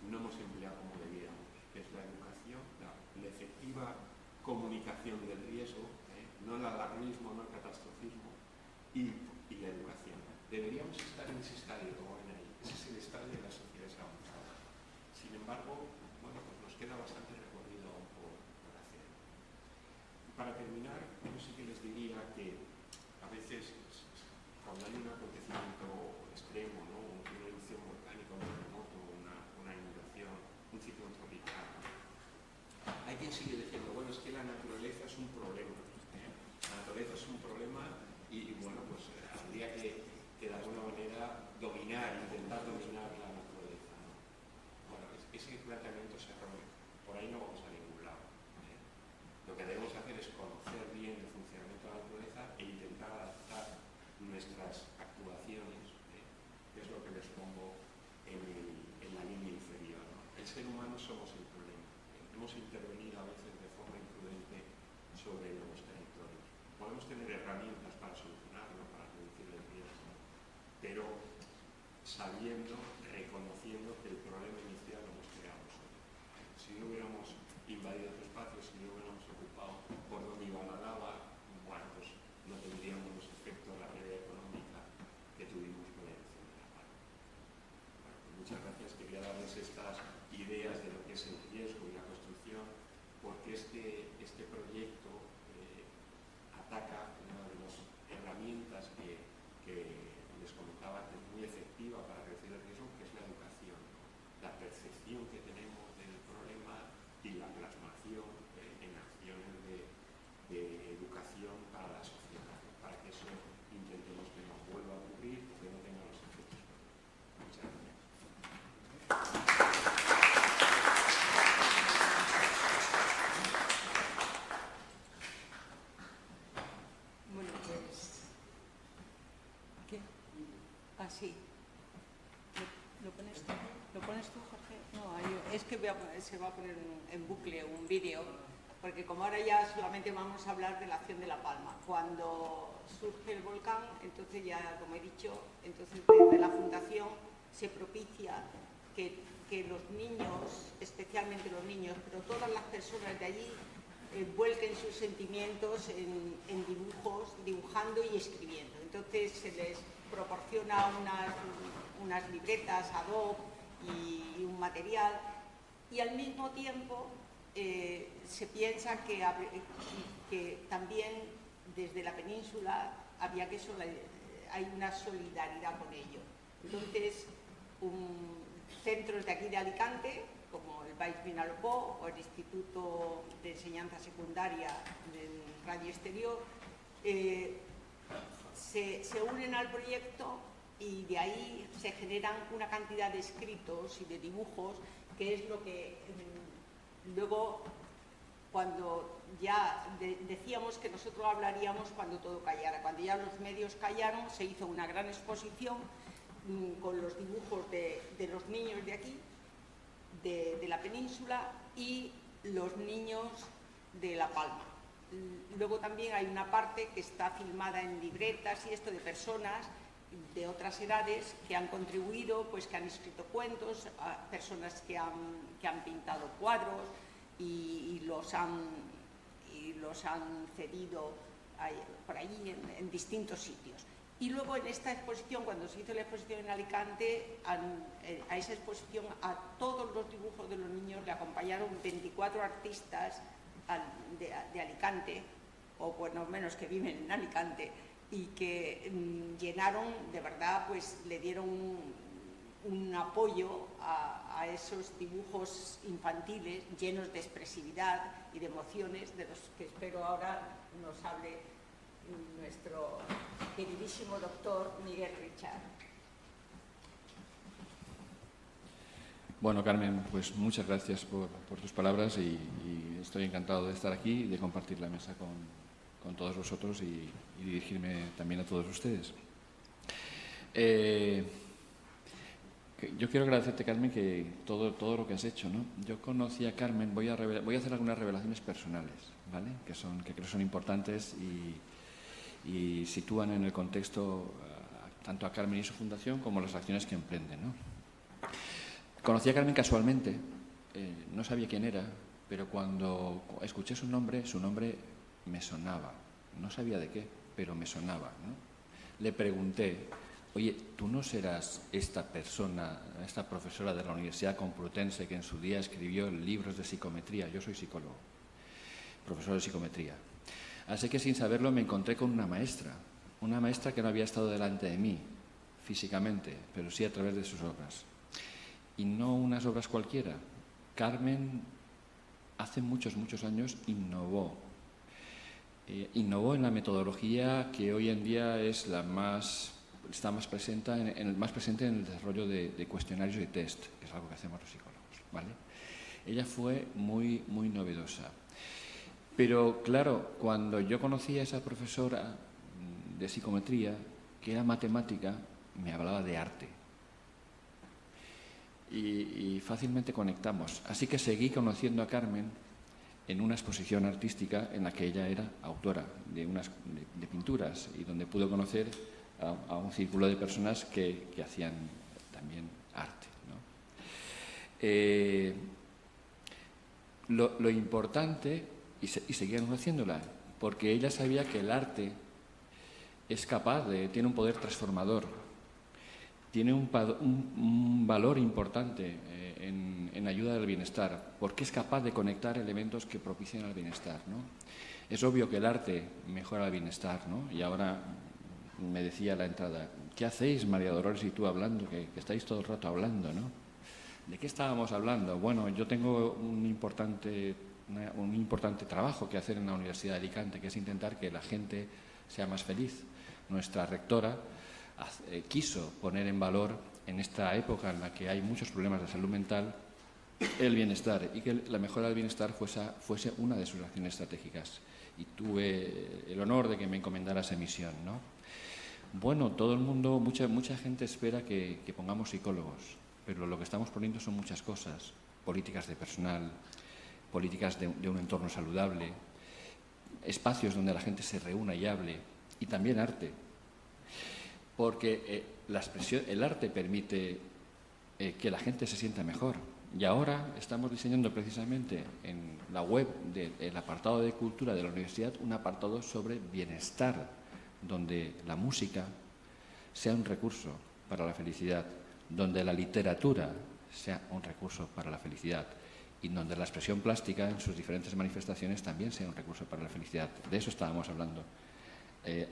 no hemos empleado como debiéramos, que es la educación, la efectiva comunicación del riesgo, no el alarmismo, no el catastrofismo, y la educación. Deberíamos estar en ese estadio, como ven ahí. Ese es el estadio de las sociedades avanzadas. Sin embargo, bueno, pues nos queda bastante recorrido aún por hacer. Para terminar, yo sí que les diría que a veces, cuando hay un acontecimiento extremo, ¿no?, una erupción volcánica, un terremoto, una inundación, un ciclón tropical, hay quien sigue diciendo, bueno, es que la naturaleza es un problema. La naturaleza es un problema y bueno, pues habría que de alguna manera intentar dominar la naturaleza, ¿no? Bueno, ese planteamiento es erróneo. Por ahí no vamos a ningún lado. Lo que debemos hacer es conocer bien el funcionamiento de la naturaleza e intentar adaptar nuestras actuaciones, que es lo que les pongo en la línea inferior, ¿no? El ser humano somos el problema. Hemos intervenido a veces de forma imprudente sobre nuevos territorios. Podemos tener herramientas para solucionarlo, para reducir el riesgo, pero sabiendo, reconociendo que el problema inicial lo hemos creado nosotros. Si no hubiéramos invadido otro espacio, si no hubiéramos ocupado por donde iba la lava, bueno, pues no tendríamos los efectos de la realidad económica que tuvimos con la erupción de La Palma. Bueno, pues muchas gracias. Quería darles estas ideas de lo que es el riesgo y la construcción, porque este proyecto ataca una de las herramientas que les comentaba, que es muy efectiva para reducir el riesgo, que es la educación, ¿no?, la percepción que tenemos del problema y la plasmación en acciones de educación para la sociedad, para que eso intentemos que no vuelva a ocurrir o que no tenga los efectos. Muchas gracias. Bueno, pues... ¿Qué? Ah, sí. ¿Lo pones tú? ¿Lo pones tú, Jorge? No, es que se va a poner en bucle un vídeo, porque como ahora ya solamente vamos a hablar de la acción de La Palma. Cuando surge el volcán, entonces ya, como he dicho, entonces desde la Fundación se propicia que los niños, especialmente los niños, pero todas las personas de allí, vuelquen sus sentimientos en dibujos, dibujando y escribiendo. Entonces se les proporciona unas libretas ad hoc y un material, y al mismo tiempo se piensa que también desde la península hay una solidaridad con ello. Entonces, centros de aquí de Alicante, como el Baix Vinalopó o el Instituto de Enseñanza Secundaria del Radio Exterior, se unen al proyecto, y de ahí se generan una cantidad de escritos y de dibujos, que es lo que luego, cuando ya decíamos que nosotros hablaríamos cuando todo callara. Cuando ya los medios callaron, se hizo una gran exposición con los dibujos de los niños de aquí, de la península, y los niños de La Palma. Luego también hay una parte que está filmada en libretas y esto, de personas de otras edades que han contribuido, pues que han escrito cuentos, personas que han pintado cuadros y los han cedido por allí en distintos sitios. Y luego en esta exposición, cuando se hizo la exposición en Alicante, a esa exposición, a todos los dibujos de los niños le acompañaron 24 artistas de Alicante, o por lo menos que viven en Alicante, y que llenaron, de verdad, pues le dieron un apoyo a esos dibujos infantiles llenos de expresividad y de emociones, de los que espero ahora nos hable nuestro queridísimo doctor Miguel Richard. Bueno, Carmen, pues muchas gracias por tus palabras y estoy encantado de estar aquí y de compartir la mesa con todos vosotros y dirigirme también a todos ustedes. Yo quiero agradecerte, Carmen, que todo lo que has hecho, ¿no? Yo conocí a Carmen, voy a hacer algunas revelaciones personales, ¿vale? Que creo son importantes y sitúan en el contexto tanto a Carmen y su fundación como las acciones que emprenden, ¿no? Conocí a Carmen casualmente, no sabía quién era, pero cuando escuché su nombre me sonaba. No sabía de qué, pero me sonaba, ¿no? Le pregunté: oye, ¿tú no serás esta persona, esta profesora de la Universidad Complutense que en su día escribió libros de psicometría? Yo soy psicólogo, profesor de psicometría. Así que sin saberlo me encontré con una maestra que no había estado delante de mí físicamente, pero sí a través de sus obras. Y no unas obras cualquiera. Carmen hace muchos años innovó en la metodología que hoy en día es está más presente en el desarrollo de cuestionarios y test, que es algo que hacemos los psicólogos, ¿vale? Ella fue muy novedosa. Pero claro, cuando yo conocí a esa profesora de psicometría, que era matemática, me hablaba de arte. Y fácilmente conectamos. Así que seguí conociendo a Carmen en una exposición artística en la que ella era autora de pinturas y donde pude conocer a un círculo de personas que hacían también arte, ¿no? Lo importante, y seguían haciéndola, porque ella sabía que el arte es tiene un poder transformador, tiene un valor importante en ayuda del bienestar, porque es capaz de conectar elementos que propician el bienestar, ¿no? Es obvio que el arte mejora el bienestar, ¿no? Y ahora me decía a la entrada: ¿qué hacéis, María Dolores y tú, hablando? Que estáis todo el rato hablando, ¿no? ¿De qué estábamos hablando? Bueno, yo tengo un importante trabajo que hacer en la Universidad de Alicante, que es intentar que la gente sea más feliz. Nuestra rectora quiso poner en valor, en esta época en la que hay muchos problemas de salud mental, el bienestar, y que la mejora del bienestar fuese una de sus acciones estratégicas. Y tuve el honor de que me encomendara esa misión, ¿no? Bueno, todo el mundo, mucha gente espera que pongamos psicólogos, pero lo que estamos poniendo son muchas cosas: políticas de personal, políticas de un entorno saludable, espacios donde la gente se reúna y hable, y también arte. Porque el arte permite que la gente se sienta mejor. Y ahora estamos diseñando precisamente en la web del apartado de cultura de la universidad un apartado sobre bienestar, donde la música sea un recurso para la felicidad, donde la literatura sea un recurso para la felicidad y donde la expresión plástica en sus diferentes manifestaciones también sea un recurso para la felicidad. De eso estábamos hablando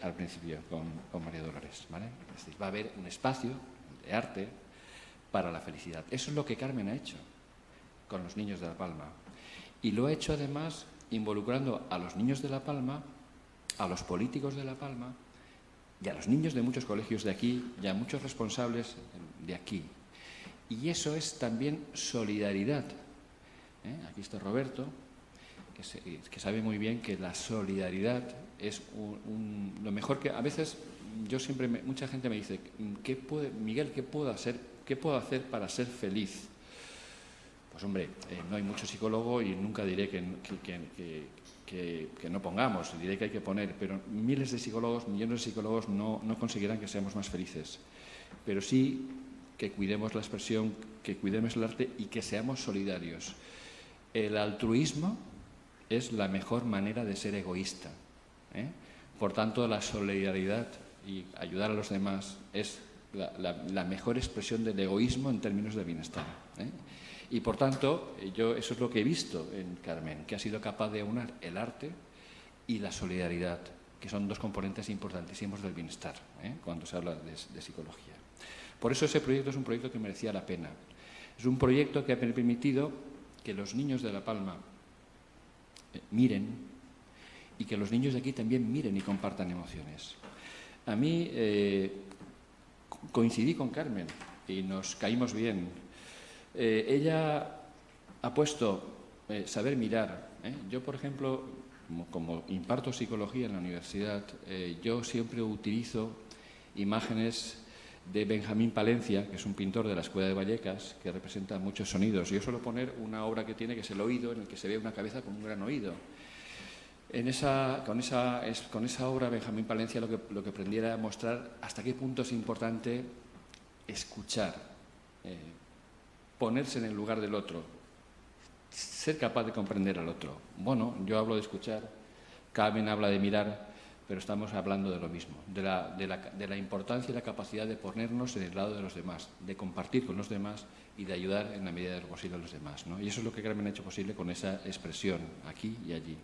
al principio con María Dolores, ¿vale? Es decir, va a haber un espacio de arte para la felicidad. Eso es lo que Carmen ha hecho con los niños de La Palma. Y lo ha hecho además involucrando a los niños de La Palma, a los políticos de La Palma y a los niños de muchos colegios de aquí y a muchos responsables de aquí. Y eso es también solidaridad. Aquí está Roberto, que sabe muy bien que la solidaridad es lo mejor que... A veces mucha gente me dice, Miguel, ¿qué puedo hacer para ser feliz? Pues hombre, no hay mucho psicólogo y nunca diré que no pongamos, diré que hay que poner, pero miles de psicólogos, millones de psicólogos no conseguirán que seamos más felices. Pero sí que cuidemos la expresión, que cuidemos el arte y que seamos solidarios. El altruismo es la mejor manera de ser egoísta. Por tanto, la solidaridad y ayudar a los demás es la mejor expresión del egoísmo en términos de bienestar. Y por tanto, eso es lo que he visto en Carmen, que ha sido capaz de unir el arte y la solidaridad, que son dos componentes importantísimos del bienestar, cuando se habla de psicología. Por eso ese proyecto es un proyecto que merecía la pena. Es un proyecto que ha permitido que los niños de La Palma miren y que los niños de aquí también miren y compartan emociones. A mí coincidí con Carmen y nos caímos bien. Ella ha puesto saber mirar. Yo, por ejemplo, como imparto psicología en la universidad, yo siempre utilizo imágenes de Benjamín Palencia, que es un pintor de la Escuela de Vallecas, que representa muchos sonidos. Yo suelo poner una obra que tiene, que es el oído, en el que se ve una cabeza con un gran oído. Con esa obra, Benjamín Palencia lo que pretendía era mostrar hasta qué punto es importante escuchar, ponerse en el lugar del otro, ser capaz de comprender al otro. Bueno, yo hablo de escuchar, Carmen habla de mirar, pero estamos hablando de lo mismo, de la importancia y la capacidad de ponernos en el lado de los demás, de compartir con los demás y de ayudar en la medida de lo posible a los demás, ¿no? Y eso es lo que Carmen ha hecho posible con esa expresión, aquí y allí.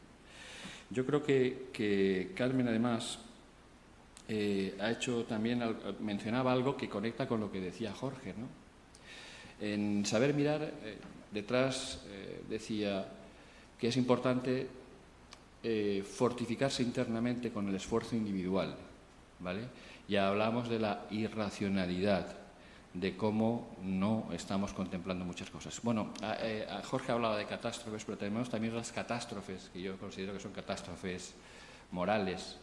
Yo creo que Carmen, además, ha hecho también, mencionaba algo que conecta con lo que decía Jorge, ¿no? En saber mirar, detrás decía que es importante fortificarse internamente con el esfuerzo individual, ¿vale? Ya hablamos de la irracionalidad, de cómo no estamos contemplando muchas cosas. Bueno, Jorge hablaba de catástrofes, pero tenemos también las catástrofes, que yo considero que son catástrofes morales.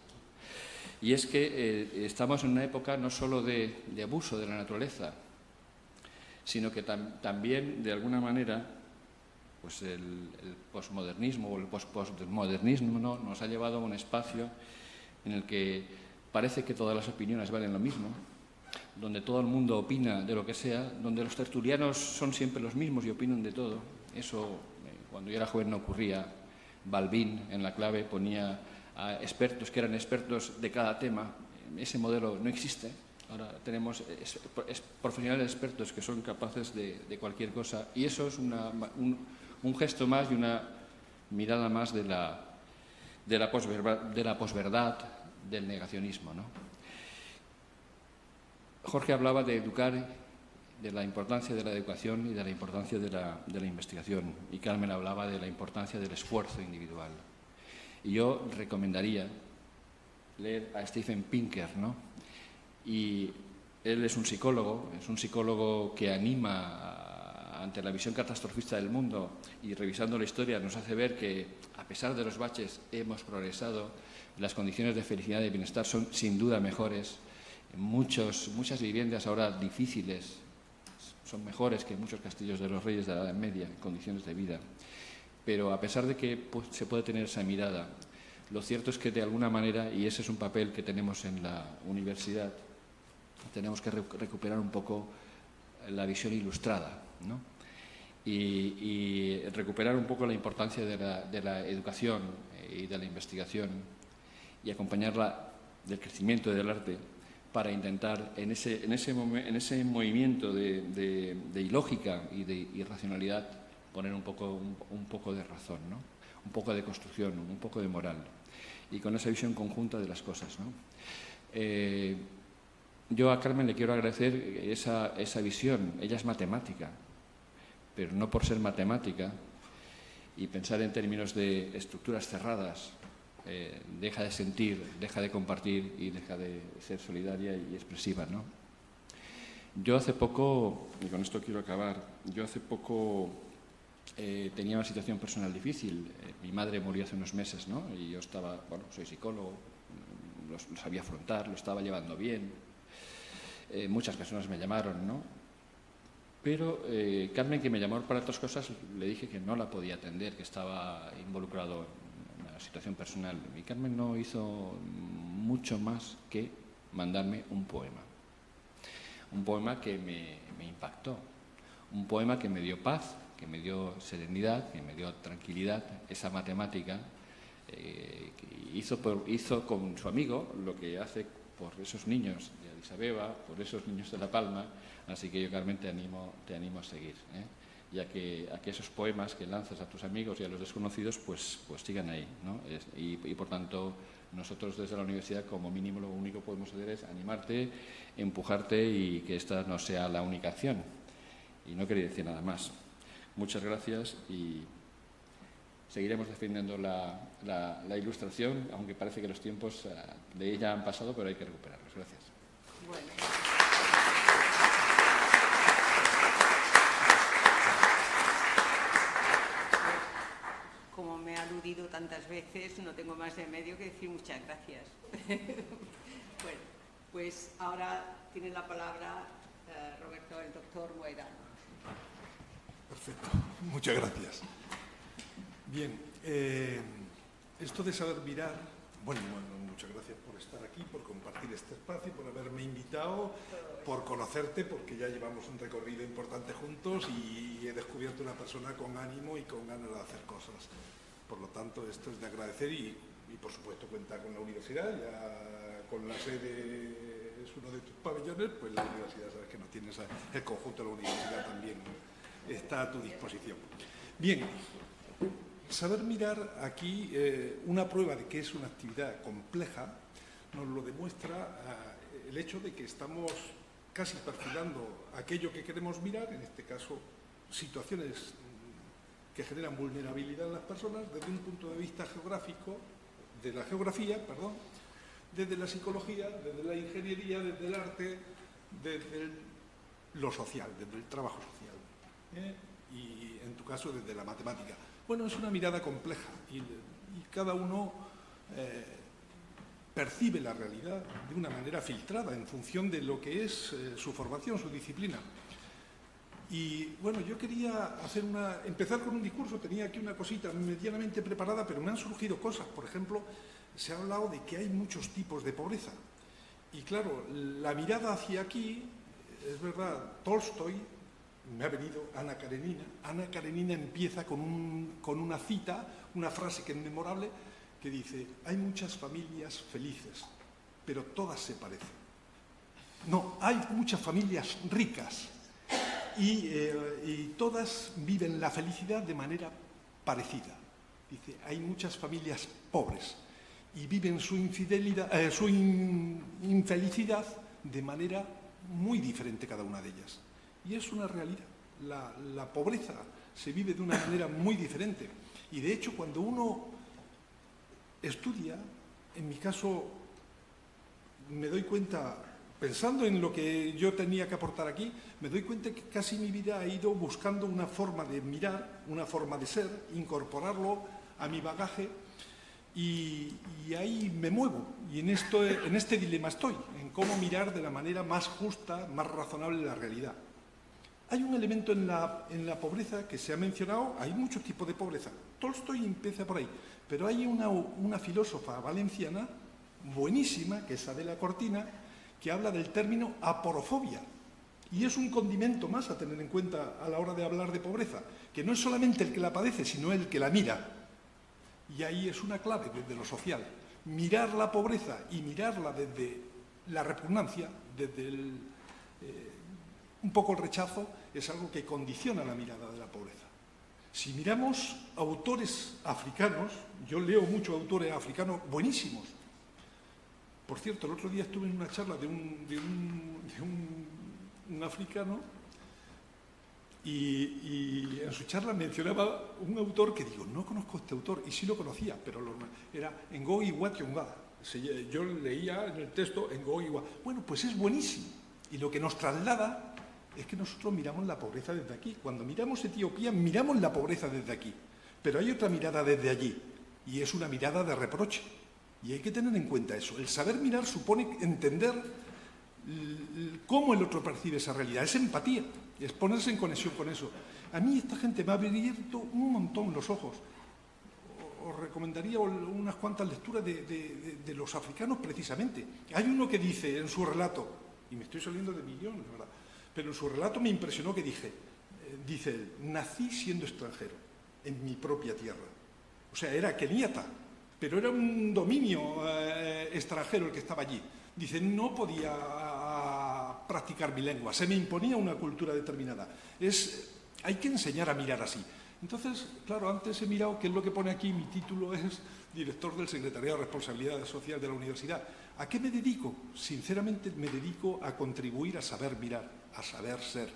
Y es que estamos en una época no solo de abuso de la naturaleza, sino que también, de alguna manera, pues el posmodernismo o el postmodernismo, ¿no?, nos ha llevado a un espacio en el que parece que todas las opiniones valen lo mismo, donde todo el mundo opina de lo que sea, donde los tertulianos son siempre los mismos y opinan de todo. Eso, cuando yo era joven, no ocurría. Balbín, en La Clave, ponía a expertos que eran expertos de cada tema. Ese modelo no existe. Ahora tenemos profesionales expertos que son capaces de cualquier cosa, y eso es un gesto más y una mirada más de la posverdad, del negacionismo, ¿no? Jorge hablaba de educar, de la importancia de la educación y de la importancia de la investigación, y Carmen hablaba de la importancia del esfuerzo individual. Y yo recomendaría leer a Steven Pinker, ¿no? Y él es un psicólogo que anima ante la visión catastrofista del mundo, y revisando la historia nos hace ver que, a pesar de los baches, hemos progresado. Las condiciones de felicidad y de bienestar son sin duda mejores. Muchas viviendas ahora difíciles son mejores que muchos castillos de los reyes de la Edad Media en condiciones de vida. Pero a pesar de que se puede tener esa mirada, lo cierto es que de alguna manera, y ese es un papel que tenemos en la universidad, tenemos que recuperar un poco la visión ilustrada, ¿no? y recuperar un poco la importancia de la educación y de la investigación y acompañarla del crecimiento del arte para intentar en ese movimiento de ilógica y de irracionalidad poner un poco de razón, ¿no? Un poco de construcción, un poco de moral y con esa visión conjunta de las cosas, ¿no? Yo a Carmen le quiero agradecer esa visión. Ella es matemática, pero no por ser matemática y pensar en términos de estructuras cerradas, deja de sentir, deja de compartir y deja de ser solidaria y expresiva, ¿no? Yo hace poco, y con esto quiero acabar, tenía una situación personal difícil. Mi madre murió hace unos meses, ¿no? Y yo estaba, bueno, soy psicólogo, lo sabía afrontar, lo estaba llevando bien. Muchas personas me llamaron, ¿no? Pero Carmen, que me llamó para otras cosas, le dije que no la podía atender, que estaba involucrado en una situación personal. Y Carmen no hizo mucho más que mandarme un poema. Un poema que me impactó, un poema que me dio paz, que me dio serenidad, que me dio tranquilidad. Esa matemática que hizo con su amigo lo que hace por esos niños de Addis Abeba, por esos niños de La Palma. Así que yo, Carmen, te animo a seguir, y a que esos poemas que lanzas a tus amigos y a los desconocidos pues sigan ahí, ¿no? Y por tanto, nosotros desde la universidad, como mínimo, lo único que podemos hacer es animarte, empujarte y que esta no sea la única acción. Y no quería decir nada más. Muchas gracias y seguiremos defendiendo la ilustración, aunque parece que los tiempos de ella han pasado, pero hay que recuperarlos. Gracias. Bueno. Como me ha aludido tantas veces, no tengo más remedio que decir muchas gracias. Bueno, pues ahora tiene la palabra Roberto, el doctor Moedano. Perfecto, muchas gracias. Bien, esto de saber mirar, bueno, muchas gracias por estar aquí, por compartir este espacio, por haberme invitado, por conocerte, porque ya llevamos un recorrido importante juntos y he descubierto una persona con ánimo y con ganas de hacer cosas. Por lo tanto, esto es de agradecer y por supuesto cuenta con la universidad, ya con la sede es uno de tus pabellones, pues la universidad, sabes que no tienes el conjunto de la universidad también está a tu disposición. Bien, saber mirar aquí, una prueba de que es una actividad compleja, nos lo demuestra el hecho de que estamos casi perfilando aquello que queremos mirar, en este caso situaciones que generan vulnerabilidad en las personas desde un punto de vista geográfico, de la geografía, perdón, desde la psicología, desde la ingeniería, desde el arte, desde lo social, desde el trabajo social. Y en tu caso desde la matemática. Bueno, es una mirada compleja y cada uno percibe la realidad de una manera filtrada en función de lo que es su formación, su disciplina. Y bueno, yo quería empezar con un discurso, tenía aquí una cosita medianamente preparada, pero me han surgido cosas. Por ejemplo, se ha hablado de que hay muchos tipos de pobreza. Y claro, la mirada hacia aquí, es verdad, Tolstoy, me ha venido Ana Karenina. Ana Karenina empieza con una cita, una frase que es memorable, que dice: hay muchas familias felices, pero todas se parecen. No, hay muchas familias ricas y todas viven la felicidad de manera parecida. Dice, hay muchas familias pobres y viven su infelicidad de manera muy diferente cada una de ellas. Y es una realidad. La pobreza se vive de una manera muy diferente. Y de hecho, cuando uno estudia, en mi caso, me doy cuenta, pensando en lo que yo tenía que aportar aquí, me doy cuenta que casi mi vida ha ido buscando una forma de mirar, una forma de ser, incorporarlo a mi bagaje, y ahí me muevo. Y en este dilema estoy, en cómo mirar de la manera más justa, más razonable la realidad. Hay un elemento en la pobreza que se ha mencionado, hay muchos tipos de pobreza. Tolstoy empieza por ahí, pero hay una filósofa valenciana buenísima, que es Adela Cortina, que habla del término aporofobia. Y es un condimento más a tener en cuenta a la hora de hablar de pobreza, que no es solamente el que la padece, sino el que la mira. Y ahí es una clave desde lo social. Mirar la pobreza y mirarla desde la repugnancia, desde un poco el rechazo, es algo que condiciona la mirada de la pobreza. Si miramos autores africanos, yo leo muchos autores africanos buenísimos. Por cierto, el otro día estuve en una charla de un africano y en su charla mencionaba un autor que digo, no conozco a este autor, y sí lo conocía, pero era Ngozi wa Thiong'o. Yo leía en el texto Ngozi wa. Bueno, pues es buenísimo. Y lo que nos traslada es que nosotros miramos la pobreza desde aquí. Cuando miramos Etiopía, miramos la pobreza desde aquí. Pero hay otra mirada desde allí, y es una mirada de reproche. Y hay que tener en cuenta eso. El saber mirar supone entender cómo el otro percibe esa realidad. Es empatía, es ponerse en conexión con eso. A mí esta gente me ha abierto un montón los ojos. Os recomendaría unas cuantas lecturas de los africanos precisamente. Hay uno que dice en su relato, y me estoy saliendo de millones, ¿verdad? Pero en su relato me impresionó que dice él, nací siendo extranjero en mi propia tierra. O sea, era keniata, pero era un dominio extranjero el que estaba allí. Dice, no podía practicar mi lengua, se me imponía una cultura determinada. Hay que enseñar a mirar así. Entonces, claro, antes he mirado qué es lo que pone aquí, mi título es director del Secretariado de Responsabilidad Social de la Universidad. ¿A qué me dedico? Sinceramente me dedico a contribuir a saber mirar, a saber ser,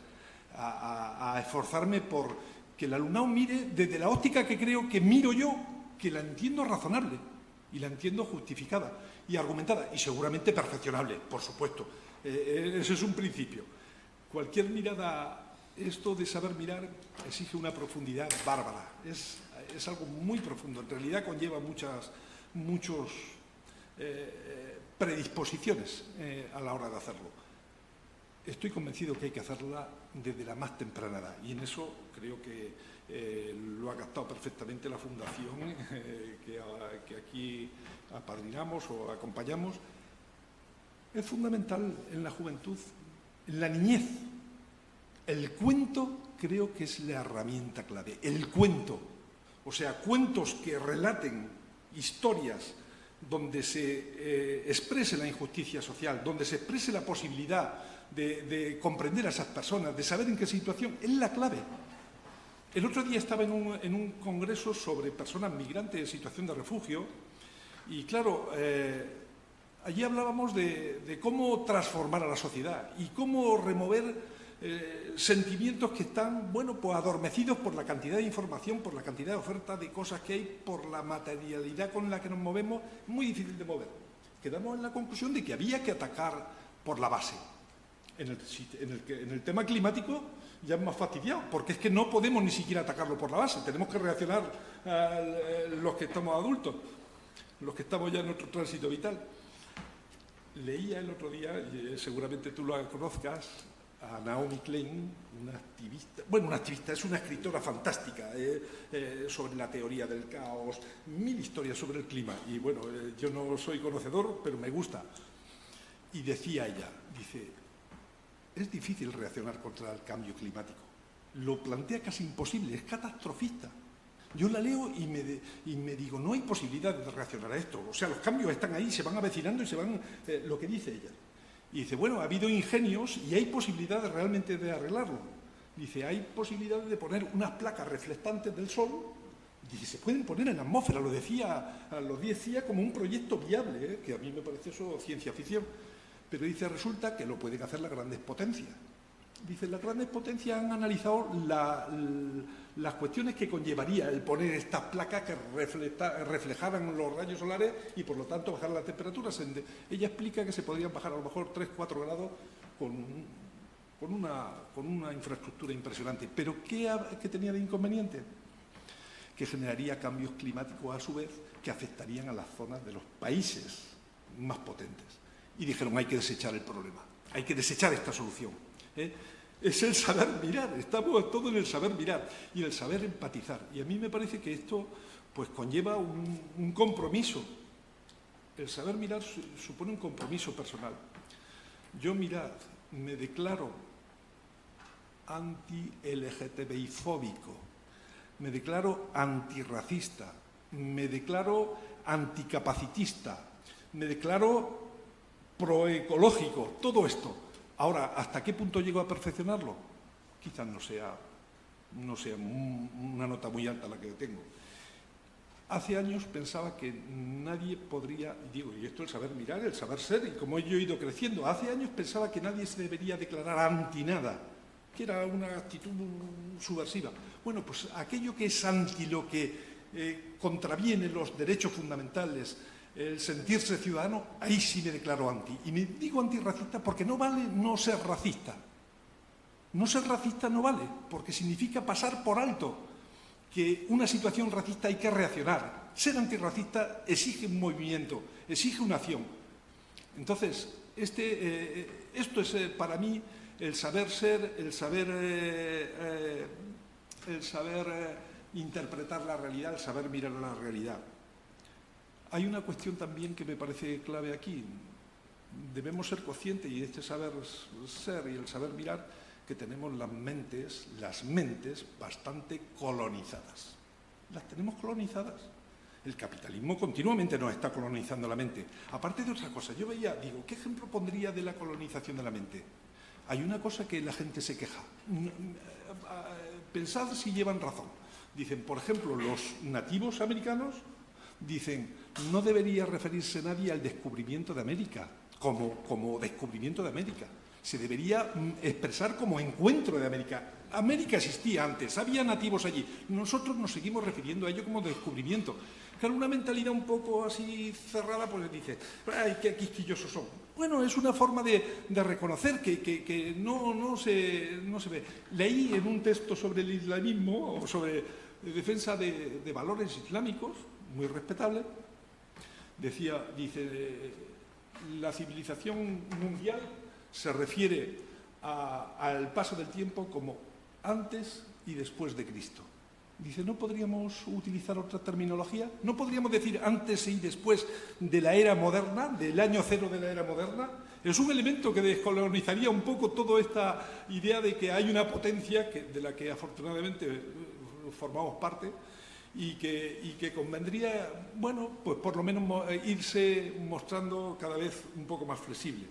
a esforzarme por que el alumnado mire desde la óptica que creo que miro yo, que la entiendo razonable y la entiendo justificada y argumentada y seguramente perfeccionable, por supuesto. Ese es un principio. Cualquier mirada, esto de saber mirar exige una profundidad bárbara. Es algo muy profundo. En realidad conlleva muchas predisposiciones a la hora de hacerlo. Estoy convencido que hay que hacerla desde la más temprana edad y en eso creo que lo ha captado perfectamente la Fundación que aquí apadrinamos o acompañamos. Es fundamental en la juventud, en la niñez. El cuento creo que es la herramienta clave. El cuento, o sea, cuentos que relaten historias donde se exprese la injusticia social, donde se exprese la posibilidad de comprender a esas personas, de saber en qué situación, es la clave. El otro día estaba en un congreso sobre personas migrantes en situación de refugio y, claro, allí hablábamos de cómo transformar a la sociedad y cómo remover sentimientos que están, bueno, pues adormecidos por la cantidad de información, por la cantidad de oferta de cosas que hay, por la materialidad con la que nos movemos, muy difícil de mover. Quedamos en la conclusión de que había que atacar por la base. En el tema climático ya es más fastidiado, porque es que no podemos ni siquiera atacarlo por la base, tenemos que reaccionar los que estamos adultos, los que estamos ya en nuestro tránsito vital. Leía el otro día, seguramente tú lo conozcas, a Naomi Klein, una activista, es una escritora fantástica sobre la teoría del caos, 1000 historias sobre el clima, y bueno, yo no soy conocedor, pero me gusta. Y decía ella, dice, es difícil reaccionar contra el cambio climático, lo plantea casi imposible, es catastrofista. Yo la leo y me digo, no hay posibilidad de reaccionar a esto, o sea, los cambios están ahí, se van avecinando y se van, lo que dice ella. Y dice, bueno, ha habido ingenios y hay posibilidades realmente de arreglarlo. Dice, hay posibilidades de poner unas placas reflectantes del sol, dice, se pueden poner en la atmósfera, lo decía como un proyecto viable, que a mí me parece eso ciencia ficción. Pero dice, resulta que lo pueden hacer las grandes potencias. Dice, las grandes potencias han analizado las cuestiones que conllevaría el poner estas placas que reflejaran los rayos solares y por lo tanto bajar las temperaturas. Ella explica que se podrían bajar a lo mejor 3-4 grados con una infraestructura impresionante. Pero ¿qué tenía de inconveniente? Que generaría cambios climáticos a su vez que afectarían a las zonas de los países más potentes. Y dijeron, hay que desechar el problema, hay que desechar esta solución. Es el saber mirar, estamos todos en el saber mirar y el saber empatizar. Y a mí me parece que esto pues conlleva un compromiso. El saber mirar supone un compromiso personal. Yo, mirad, me declaro anti-LGTBI-fóbico, me declaro antirracista, me declaro anticapacitista, me declaro proecológico, todo esto. Ahora, ¿hasta qué punto llego a perfeccionarlo? Quizás no sea una nota muy alta la que tengo. Hace años pensaba que nadie podría, y esto el saber mirar, el saber ser, y como yo he ido creciendo, hace años pensaba que nadie se debería declarar anti nada, que era una actitud subversiva. Bueno, pues aquello que es anti lo que contraviene los derechos fundamentales, el sentirse ciudadano, ahí sí me declaro anti. Y me digo antirracista porque no vale no ser racista. No ser racista no vale, porque significa pasar por alto que una situación racista hay que reaccionar. Ser antirracista exige un movimiento, exige una acción. Entonces, esto es para mí el saber ser, el saber interpretar la realidad, el saber mirar la realidad. Hay una cuestión también que me parece clave aquí. Debemos ser conscientes, y este saber ser y el saber mirar, que tenemos las mentes bastante colonizadas. Las tenemos colonizadas. El capitalismo continuamente nos está colonizando la mente. Aparte de otra cosa, yo veía, digo, ¿qué ejemplo pondría de la colonización de la mente? Hay una cosa que la gente se queja. Pensad si llevan razón. Dicen, por ejemplo, los nativos americanos dicen, no debería referirse nadie al descubrimiento de América, como descubrimiento de América. Se debería expresar como encuentro de América. América existía antes, había nativos allí. Nosotros nos seguimos refiriendo a ello como descubrimiento. Claro, una mentalidad un poco así cerrada, pues dice, ¡ay, qué quisquillosos son! Bueno, es una forma de reconocer que no se ve. Leí en un texto sobre el islamismo, o sobre defensa de valores islámicos, muy respetable, dice, la civilización mundial se refiere al paso del tiempo como antes y después de Cristo. Dice, ¿no podríamos utilizar otra terminología? ¿No podríamos decir antes y después de la era moderna, del año cero de la era moderna? Es un elemento que descolonizaría un poco toda esta idea de que hay una potencia de la que afortunadamente formamos parte y que convendría, bueno, pues por lo menos irse mostrando cada vez un poco más flexible.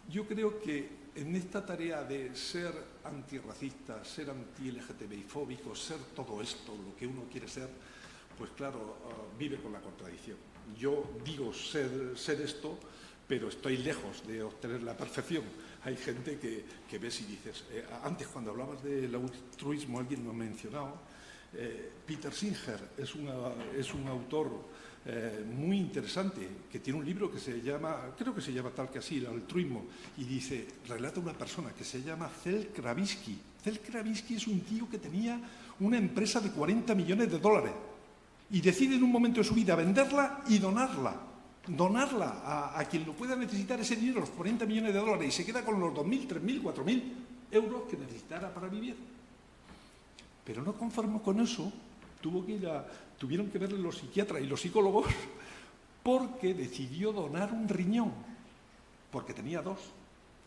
Yo creo que en esta tarea de ser antirracista, ser anti-LGTBI-fóbico, ser todo esto, lo que uno quiere ser, pues claro, vive con la contradicción. Yo digo ser esto, pero estoy lejos de obtener la perfección. Hay gente que ves y dices, antes cuando hablabas del altruismo, alguien lo ha mencionado, Peter Singer es un autor muy interesante, que tiene un libro que se llama, creo que se llama tal que así, el altruismo, y dice, relata una persona que se llama Zell Kravisky. Zell Kravisky es un tío que tenía una empresa de 40 millones de dólares y decide en un momento de su vida venderla y donarla a quien lo pueda necesitar ese dinero, los 40 millones de dólares, y se queda con los 2.000, 3.000, 4.000 euros que necesitara para vivir. Pero no conforme con eso, tuvieron que verle los psiquiatras y los psicólogos porque decidió donar un riñón, porque tenía dos.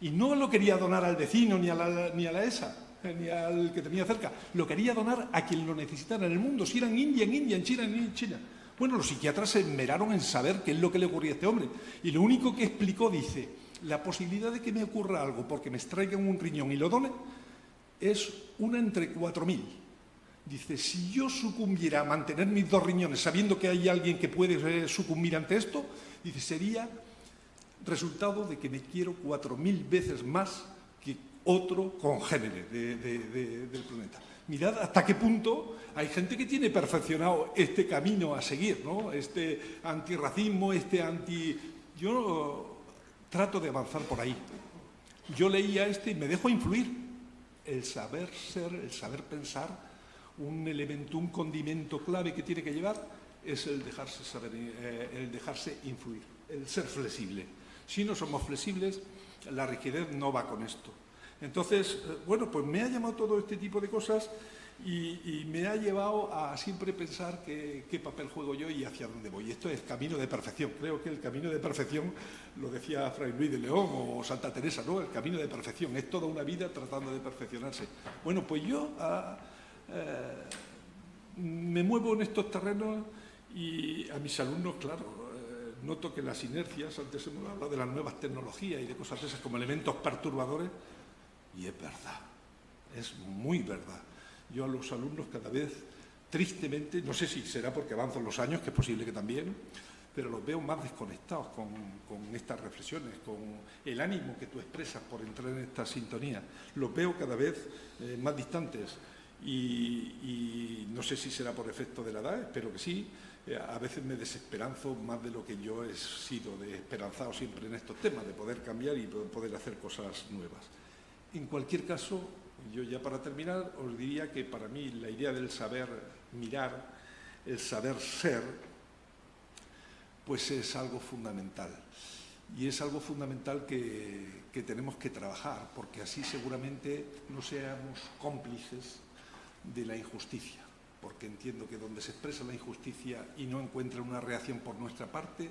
Y no lo quería donar al vecino, ni a la ESA, ni al que tenía cerca. Lo quería donar a quien lo necesitara en el mundo. Si era en India, en China, en China. Bueno, los psiquiatras se esmeraron en saber qué es lo que le ocurría a este hombre. Y lo único que explicó, dice, la posibilidad de que me ocurra algo porque me extraigan un riñón y lo done es una entre 4.000. Dice, si yo sucumbiera a mantener mis dos riñones sabiendo que hay alguien que puede sucumbir ante esto, dice, sería resultado de que me quiero 4.000 veces más que otro congénere del planeta. Mirad hasta qué punto hay gente que tiene perfeccionado este camino a seguir, ¿no? Este antirracismo, Yo trato de avanzar por ahí. Yo leía y me dejo influir. El saber ser, el saber pensar, un elemento, un condimento clave que tiene que llevar es el dejarse influir, el ser flexible. Si no somos flexibles, la rigidez no va con esto. Entonces, bueno, pues me ha llamado todo este tipo de cosas y me ha llevado a siempre pensar qué papel juego yo y hacia dónde voy. Esto es camino de perfección. Creo que el camino de perfección, lo decía Fray Luis de León o Santa Teresa, ¿no? El camino de perfección es toda una vida tratando de perfeccionarse. Bueno, pues yo me muevo en estos terrenos y a mis alumnos, claro, noto que las inercias, antes hemos hablado de las nuevas tecnologías y de cosas esas como elementos perturbadores, y es verdad, es muy verdad. Yo a los alumnos cada vez, tristemente, no sé si será porque avanzan los años, que es posible que también, pero los veo más desconectados con estas reflexiones, con el ánimo que tú expresas por entrar en esta sintonía. Los veo cada vez más distantes y no sé si será por efecto de la edad, espero que sí. A veces me desesperanzo más de lo que yo he sido de esperanzado siempre en estos temas, de poder cambiar y poder hacer cosas nuevas. En cualquier caso, yo ya para terminar os diría que para mí la idea del saber mirar, el saber ser, pues es algo fundamental. Y es algo fundamental que tenemos que trabajar, porque así seguramente no seamos cómplices de la injusticia. Porque entiendo que donde se expresa la injusticia y no encuentra una reacción por nuestra parte,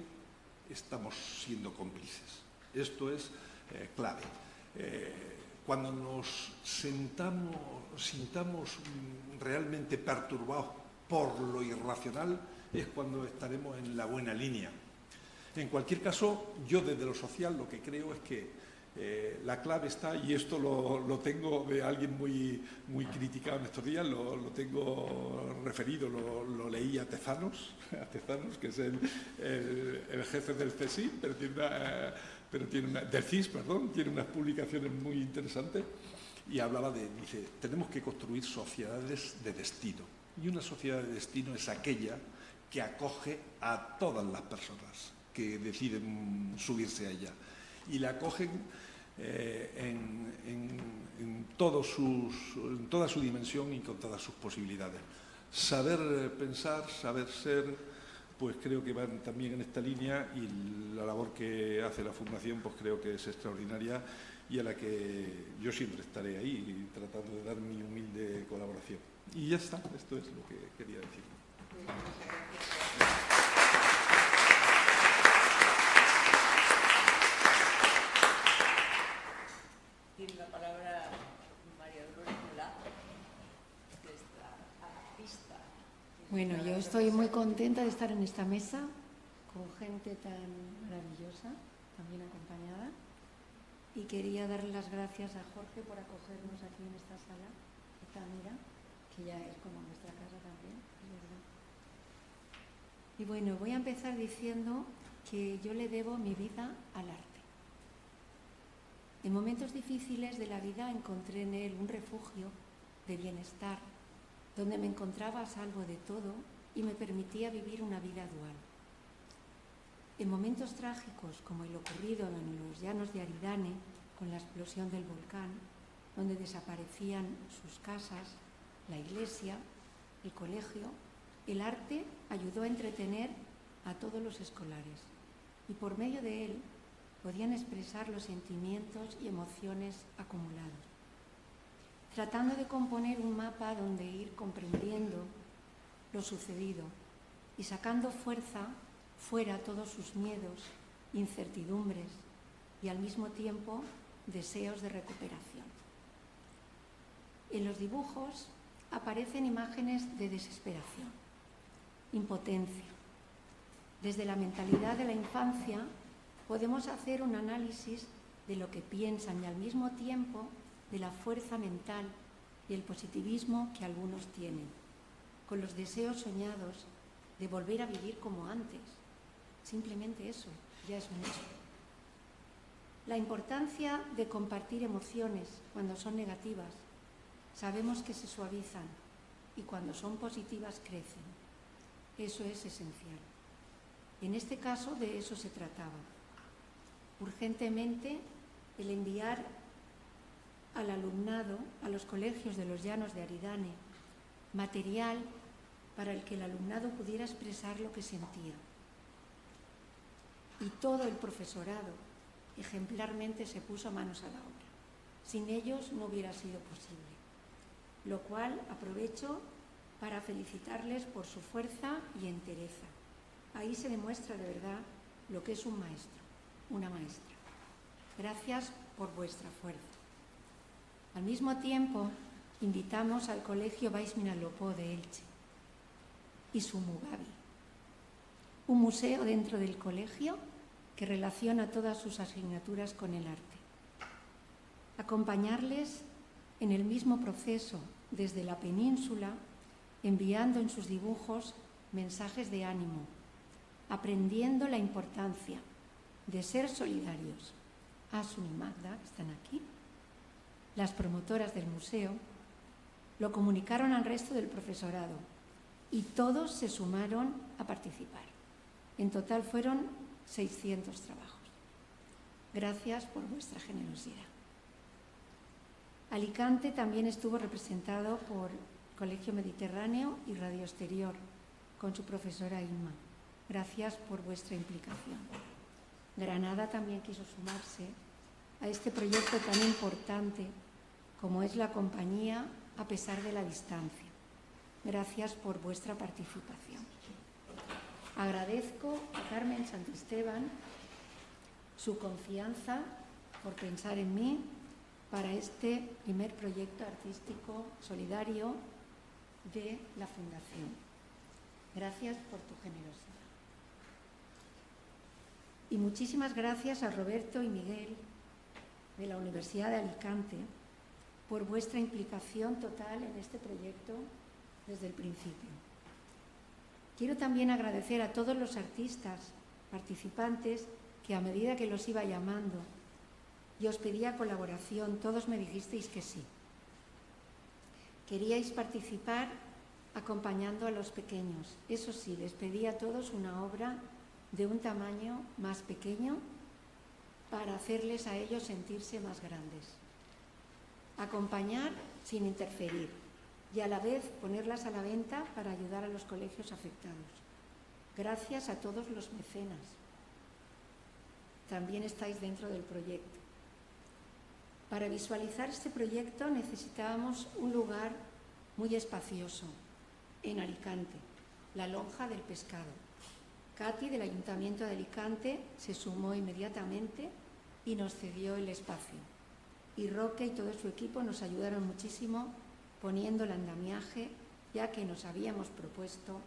estamos siendo cómplices. Esto es clave. Cuando nos sintamos realmente perturbados por lo irracional, es cuando estaremos en la buena línea. En cualquier caso, yo desde lo social lo que creo es que la clave está, y esto lo tengo de alguien muy criticado en estos días, lo tengo referido, lo leí a Tezanos, que es el jefe del CSIC, del CIS, tiene unas publicaciones muy interesantes y hablaba dice, tenemos que construir sociedades de destino. Y una sociedad de destino es aquella que acoge a todas las personas que deciden subirse a ella. Y la acogen en toda su dimensión y con todas sus posibilidades. Saber pensar, saber ser, pues creo que van también en esta línea, y la labor que hace la Fundación pues creo que es extraordinaria y a la que yo siempre estaré ahí tratando de dar mi humilde colaboración. Y ya está, esto es lo que quería decir. Tiene la palabra María Dolores Mulá, que está artista. Bueno, yo estoy muy contenta de estar en esta mesa con gente tan maravillosa, también acompañada, y quería darle las gracias a Jorge por acogernos aquí en esta sala, esta mira, que ya es como nuestra casa también, es verdad. Y bueno, voy a empezar diciendo que yo le debo mi vida al arte. En momentos difíciles de la vida encontré en él un refugio de bienestar, donde me encontraba a salvo de todo y me permitía vivir una vida dual. En momentos trágicos como el ocurrido en los llanos de Aridane, con la explosión del volcán, donde desaparecían sus casas, la iglesia, el colegio, el arte ayudó a entretener a todos los escolares y por medio de él podían expresar los sentimientos y emociones acumulados, tratando de componer un mapa donde ir comprendiendo lo sucedido y sacando fuera todos sus miedos, incertidumbres y al mismo tiempo deseos de recuperación. En los dibujos aparecen imágenes de desesperación, impotencia. Desde la mentalidad de la infancia podemos hacer un análisis de lo que piensan y al mismo tiempo de la fuerza mental y el positivismo que algunos tienen, con los deseos soñados de volver a vivir como antes. Simplemente eso ya es mucho. La importancia de compartir emociones cuando son negativas, sabemos que se suavizan y cuando son positivas crecen. Eso es esencial. En este caso de eso se trataba. Urgentemente el enviar al alumnado, a los colegios de los llanos de Aridane, material para el que el alumnado pudiera expresar lo que sentía. Y todo el profesorado ejemplarmente se puso manos a la obra. Sin ellos no hubiera sido posible. lo cual aprovecho para felicitarles por su fuerza y entereza. Ahí se demuestra de verdad lo que es un maestro, una maestra. Gracias por vuestra fuerza. Al mismo tiempo, invitamos al Colegio Baix Vinalopó de Elche y su Mugabi, un museo dentro del colegio que relaciona todas sus asignaturas con el arte. Acompañarles en el mismo proceso desde la península, enviando en sus dibujos mensajes de ánimo, aprendiendo la importancia de ser solidarios. Asun y Magda están aquí. Las promotoras del museo lo comunicaron al resto del profesorado y todos se sumaron a participar. En total fueron 600 trabajos. Gracias por vuestra generosidad. Alicante también estuvo representado por Colegio Mediterráneo y Radio Exterior, con su profesora Inma. Gracias por vuestra implicación. Granada también quiso sumarse a este proyecto tan importante como es la compañía a pesar de la distancia. Gracias por vuestra participación. Agradezco a Carmen Santisteban su confianza por pensar en mí para este primer proyecto artístico solidario de la Fundación. Gracias por tu generosidad. Y muchísimas gracias a Roberto y Miguel de la Universidad de Alicante por vuestra implicación total en este proyecto desde el principio. Quiero también agradecer a todos los artistas participantes que a medida que los iba llamando y os pedía colaboración, todos me dijisteis que sí. Queríais participar acompañando a los pequeños. Eso sí, les pedí a todos una obra de un tamaño más pequeño para hacerles a ellos sentirse más grandes. Acompañar sin interferir y a la vez ponerlas a la venta para ayudar a los colegios afectados. Gracias a todos los mecenas. También estáis dentro del proyecto. Para visualizar este proyecto necesitábamos un lugar muy espacioso, en Alicante, la Lonja del Pescado. Katy, del Ayuntamiento de Alicante, se sumó inmediatamente y nos cedió el espacio. Y Roque y todo su equipo nos ayudaron muchísimo poniendo el andamiaje, ya que nos habíamos propuesto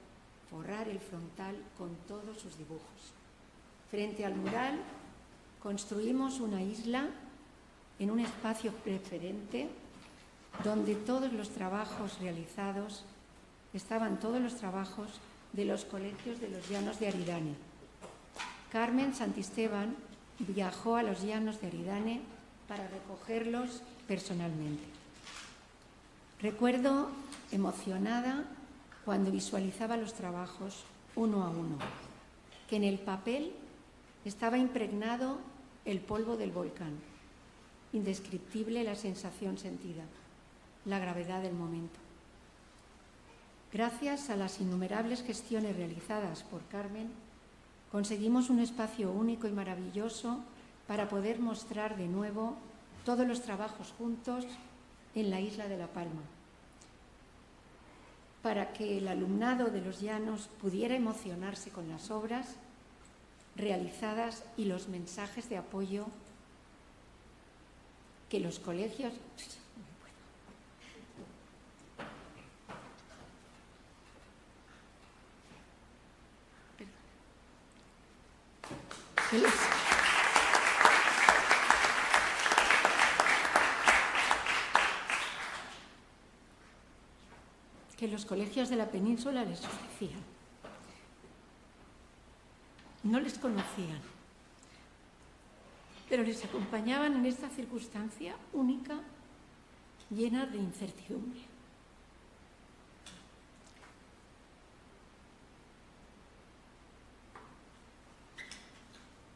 forrar el frontal con todos sus dibujos. Frente al mural construimos una isla en un espacio preferente donde todos los trabajos realizados estaban todos los trabajos de los colegios de los Llanos de Aridane. Carmen Santisteban viajó a los Llanos de Aridane para recogerlos personalmente. Recuerdo emocionada cuando visualizaba los trabajos uno a uno, que en el papel estaba impregnado el polvo del volcán. Indescriptible la sensación sentida, la gravedad del momento. Gracias a las innumerables gestiones realizadas por Carmen, conseguimos un espacio único y maravilloso para poder mostrar de nuevo todos los trabajos juntos en la isla de La Palma, para que el alumnado de los Llanos pudiera emocionarse con las obras realizadas y los mensajes de apoyo que los colegios... que los colegios de la península les ofrecían. No les conocían, pero les acompañaban en esta circunstancia única, llena de incertidumbre.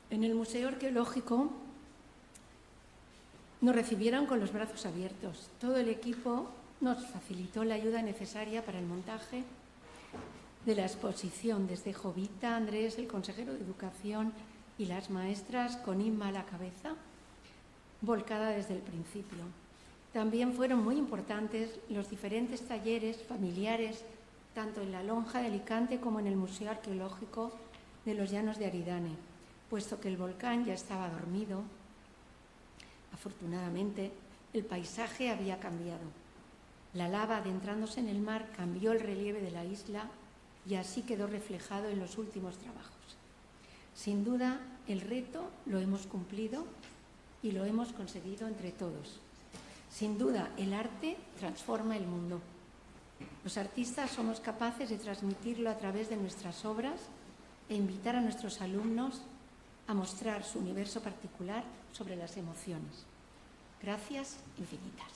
En el Museo Arqueológico nos recibieron con los brazos abiertos. Todo el equipo nos facilitó la ayuda necesaria para el montaje de la exposición, desde Jovita, Andrés, el consejero de Educación, y las maestras con Inma a la cabeza, volcada desde el principio. También fueron muy importantes los diferentes talleres familiares, tanto en la Lonja de Alicante como en el Museo Arqueológico de los Llanos de Aridane, puesto que el volcán ya estaba dormido. Afortunadamente, el paisaje había cambiado. La lava, adentrándose en el mar, cambió el relieve de la isla y así quedó reflejado en los últimos trabajos. Sin duda, el reto lo hemos cumplido y lo hemos conseguido entre todos. Sin duda, el arte transforma el mundo. Los artistas somos capaces de transmitirlo a través de nuestras obras e invitar a nuestros alumnos a mostrar su universo particular sobre las emociones. Gracias infinitas.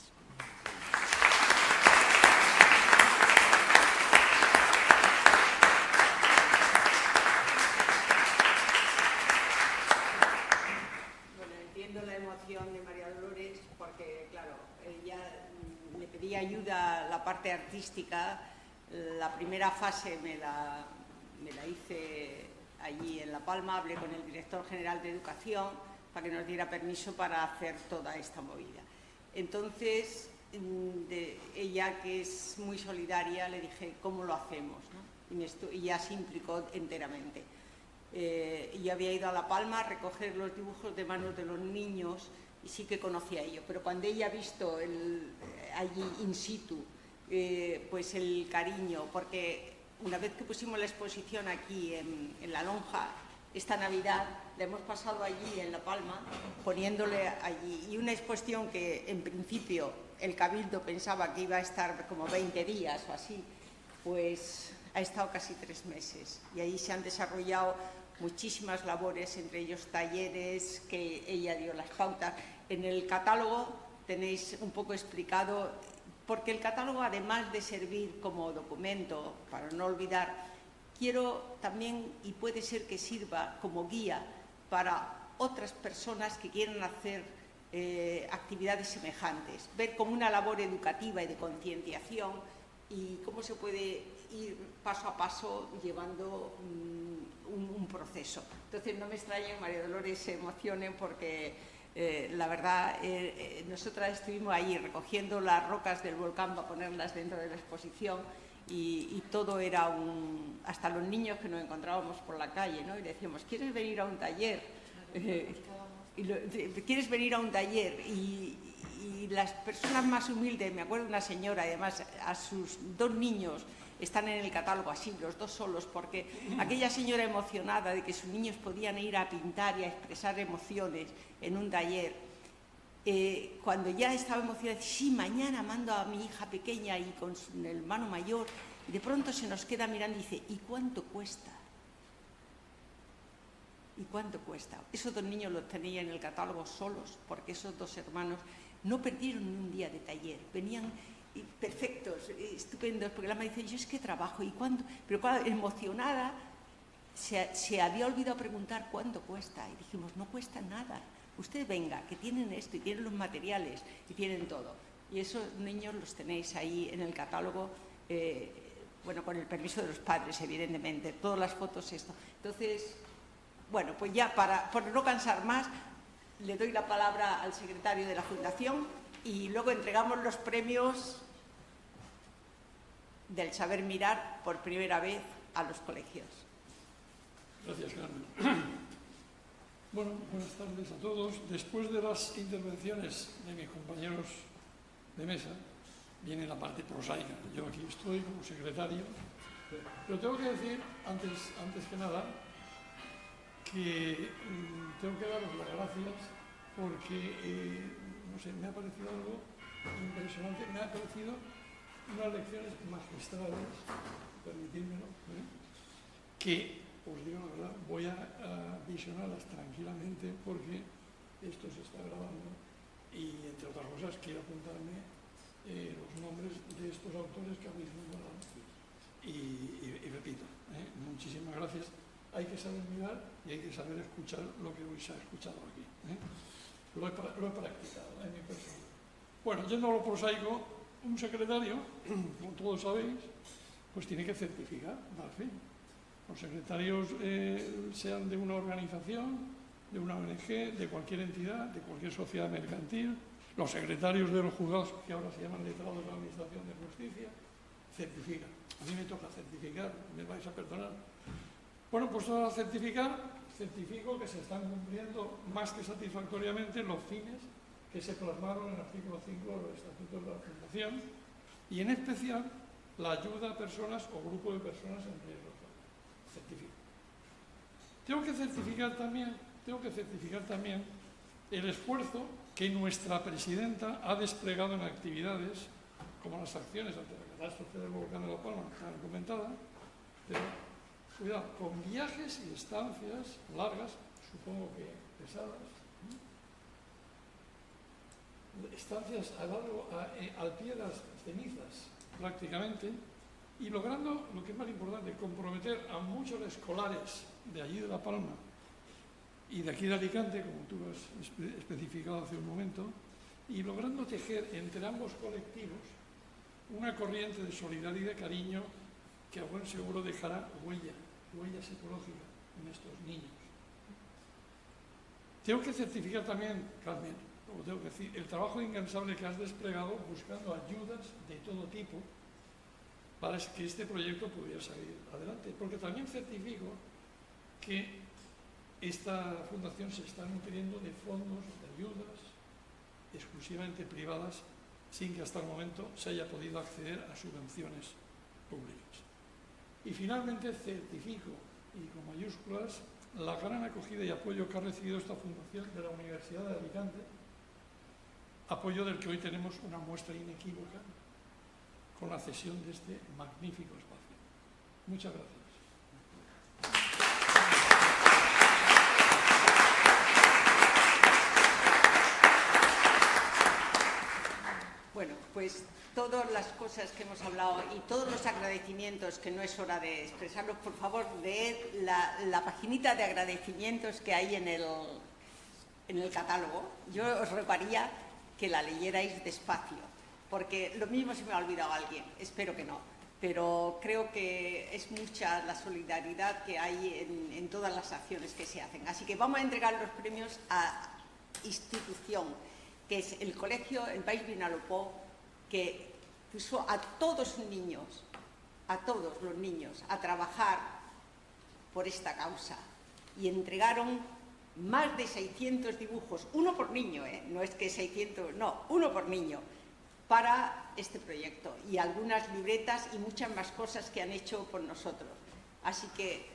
Bueno, entiendo la emoción de María Dolores porque, claro, ella le pedí ayuda a la parte artística. La primera fase me la hice allí en La Palma, hablé con el director general de Educación para que nos diera permiso para hacer toda esta movida. Entonces, ella, que es muy solidaria, le dije, ¿cómo lo hacemos?, ¿no? Y ya se implicó enteramente. Yo había ido a La Palma a recoger los dibujos de manos de los niños y sí que conocía a ellos, pero cuando ella ha visto allí in situ, pues el cariño, porque una vez que pusimos la exposición aquí en La Lonja, esta Navidad la hemos pasado allí en La Palma, poniéndole allí, y una exposición que en principio el Cabildo pensaba que iba a estar como 20 días o así, pues ha estado casi 3 meses, y ahí se han desarrollado muchísimas labores, entre ellos talleres que ella dio las pautas. En el catálogo tenéis un poco explicado, porque el catálogo, además de servir como documento, para no olvidar, quiero también, y puede ser que sirva como guía para otras personas que quieran hacer actividades semejantes, ver como una labor educativa y de concienciación y cómo se puede ir paso a paso llevando un proceso. Entonces no me extraña que María Dolores se emocione porque la verdad, nosotras estuvimos ahí recogiendo las rocas del volcán para ponerlas dentro de la exposición y todo era hasta los niños que nos encontrábamos por la calle, ¿no? Y le decíamos, ¿quieres venir a un taller? ¿Quieres venir a un taller? Y las personas más humildes, me acuerdo de una señora, además a sus 2 niños están en el catálogo así, los 2 solos, porque aquella señora emocionada de que sus niños podían ir a pintar y a expresar emociones en un taller, cuando ya estaba emocionada, sí, mañana mando a mi hija pequeña y con el hermano mayor, y de pronto se nos queda mirando y dice, ¿y cuánto cuesta? ¿Y cuánto cuesta? Esos 2 niños los tenía en el catálogo solos, porque esos 2 hermanos no perdieron ni un día de taller, venían perfectos, estupendos, porque la madre dice, yo es que trabajo, ¿y cuánto? Pero claro, emocionada, se había olvidado preguntar cuánto cuesta, y dijimos, no cuesta nada, usted venga, que tienen esto, y tienen los materiales, y tienen todo. Y esos niños los tenéis ahí en el catálogo, bueno, con el permiso de los padres, evidentemente, todas las fotos, esto. Entonces, bueno, pues ya por no cansar más, le doy la palabra al secretario de la Fundación y luego entregamos los premios del Saber Mirar por primera vez a los colegios. Gracias, Carmen. Bueno, buenas tardes a todos. Después de las intervenciones de mis compañeros de mesa, viene la parte prosaica. Yo aquí estoy como secretario, pero tengo que decir, antes que nada, que tengo que daros las gracias porque, no sé, me ha parecido algo impresionante, me ha parecido unas lecciones magistrales, permitírmelo, que, os digo la verdad, voy a visionarlas tranquilamente porque esto se está grabando y, entre otras cosas, quiero apuntarme los nombres de estos autores que habéis nombrado. Y repito, muchísimas gracias. Hay que saber mirar y hay que saber escuchar lo que hoy se ha escuchado aquí. Lo he practicado en mi persona. Bueno, yendo a lo prosaico, un secretario, como todos sabéis, pues tiene que certificar, dar fe. Los secretarios, sean de una organización, de una ONG, de cualquier entidad, de cualquier sociedad mercantil, Los secretarios de los juzgados, que ahora se llaman letrados de la Administración de Justicia, certifican. A mí me toca certificar, me vais a perdonar. Bueno, pues al certificar, certifico que se están cumpliendo más que satisfactoriamente los fines que se plasmaron en el artículo 5 de los estatutos de la Fundación, y en especial la ayuda a personas o grupos de personas en riesgo. Certifico. Tengo que certificar también el esfuerzo que nuestra presidenta ha desplegado en actividades como las acciones ante la catástrofe del volcán de La Palma, que han comentado, pero cuidado, con viajes y estancias largas, supongo que pesadas, estancias al pie de las cenizas prácticamente, y logrando, lo que es más importante, comprometer a muchos escolares de allí de La Palma y de aquí de Alicante, como tú has especificado hace un momento, y logrando tejer entre ambos colectivos una corriente de solidaridad y de cariño que a buen seguro dejará huella psicológica en estos niños. Tengo que certificar también, Carmen, como tengo que decir, el trabajo incansable que has desplegado buscando ayudas de todo tipo para que este proyecto pudiera salir adelante. Porque también certifico que esta fundación se está nutriendo de fondos, de ayudas exclusivamente privadas, sin que hasta el momento se haya podido acceder a subvenciones públicas. Y finalmente certifico, y con mayúsculas, la gran acogida y apoyo que ha recibido esta fundación de la Universidad de Alicante, apoyo del que hoy tenemos una muestra inequívoca con la cesión de este magnífico espacio. Muchas gracias. Bueno, pues todas las cosas que hemos hablado y todos los agradecimientos, que no es hora de expresarlos, por favor, leed la paginita de agradecimientos que hay en el catálogo. Yo os rogaría que la leyerais despacio, porque lo mismo se me ha olvidado alguien, espero que no, pero creo que es mucha la solidaridad que hay en todas las acciones que se hacen. Así que vamos a entregar los premios a institución, que es el colegio, el País Vinalopó, que puso a todos los niños, a trabajar por esta causa, y entregaron más de 600 dibujos, uno por niño, no es que 600, no, uno por niño, para este proyecto, y algunas libretas y muchas más cosas que han hecho por nosotros. Así que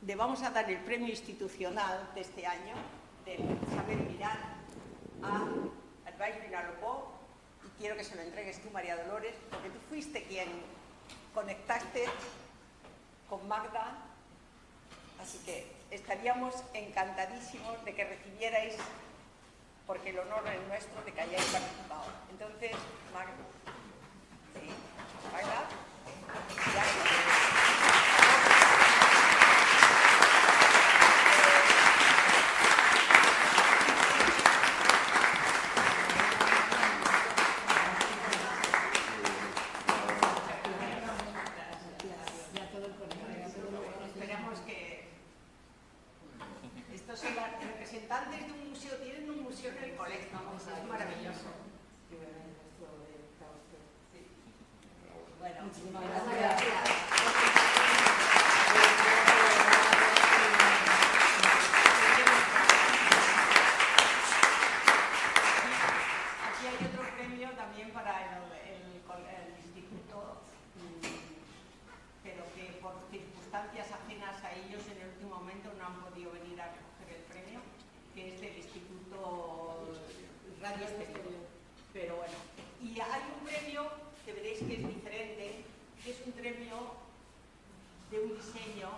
le vamos a dar el premio institucional de este año, del saber mirar al País Vinalopó, y quiero que se lo entregues tú, María Dolores, porque tú fuiste quien conectaste con Magda, así que estaríamos encantadísimos de que recibierais, porque el honor es nuestro de que hayáis participado. Entonces, Magda, sí, Magda, esperamos que estos son los representantes de un museo, tienen un museo en el colegio, es maravilloso. Bueno, muchísimas gracias. Aquí hay otro premio también para el instituto, pero que por circunstancias ajenas a ellos en el último momento no han podido venir a recoger el premio, que es del Instituto Radio Exterior. Pero bueno, y hay un premio que veréis que es diferente, que es un premio de un diseño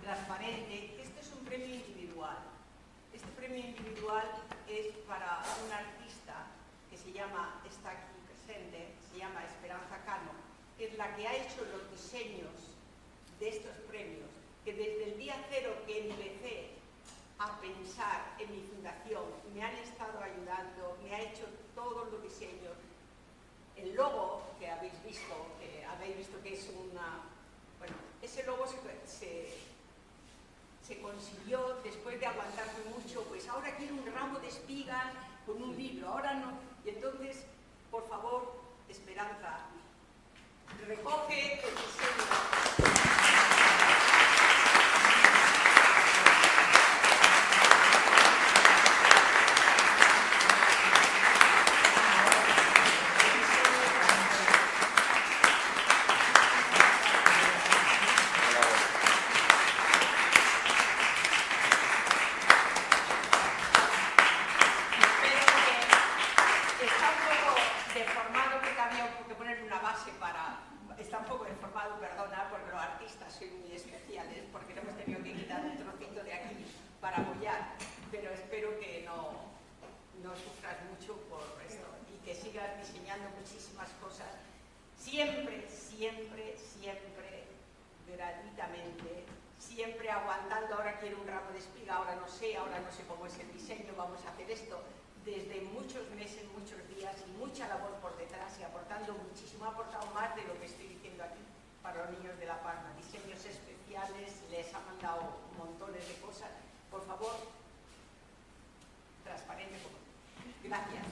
transparente. Este es un premio individual. Este premio individual es para un artista que se llama, está aquí presente, se llama Esperanza Cano, que es la que ha hecho los diseños de estos premios, que desde el día cero que empecé a pensar en mi fundación me han estado ayudando, me ha hecho todos los diseños. El logo que habéis visto que es una... Bueno, ese logo se consiguió después de aguantarme mucho, pues ahora quiero un ramo de espigas con un libro, ahora no. Y entonces, por favor, Esperanza, recoge el diseño. Está un poco deformado, perdona, porque los artistas son muy especiales, porque no hemos tenido que quitar un trocito de aquí para apoyar, pero espero que no sufras mucho por esto y que sigas diseñando muchísimas cosas, siempre, siempre, siempre gratuitamente, siempre aguantando. Ahora quiero un ramo de espiga, ahora no sé cómo es el diseño, vamos a hacer esto. Desde muchos meses, muchos días y mucha labor por detrás y aportando muchísimo, ha aportado más de lo que estoy diciendo aquí para los niños de La Palma. Diseños especiales, les ha mandado montones de cosas. Por favor, transparente. Gracias.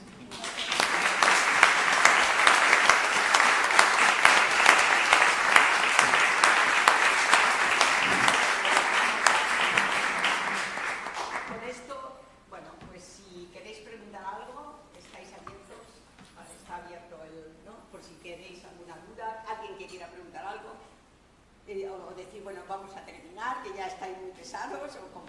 Con esto, bueno, pues si queréis preguntar algo, estáis abiertos, vale, está abierto ¿no? Por si queréis alguna duda, alguien que quiera preguntar algo, o decir, bueno, vamos a terminar, que ya estáis muy pesados, o como.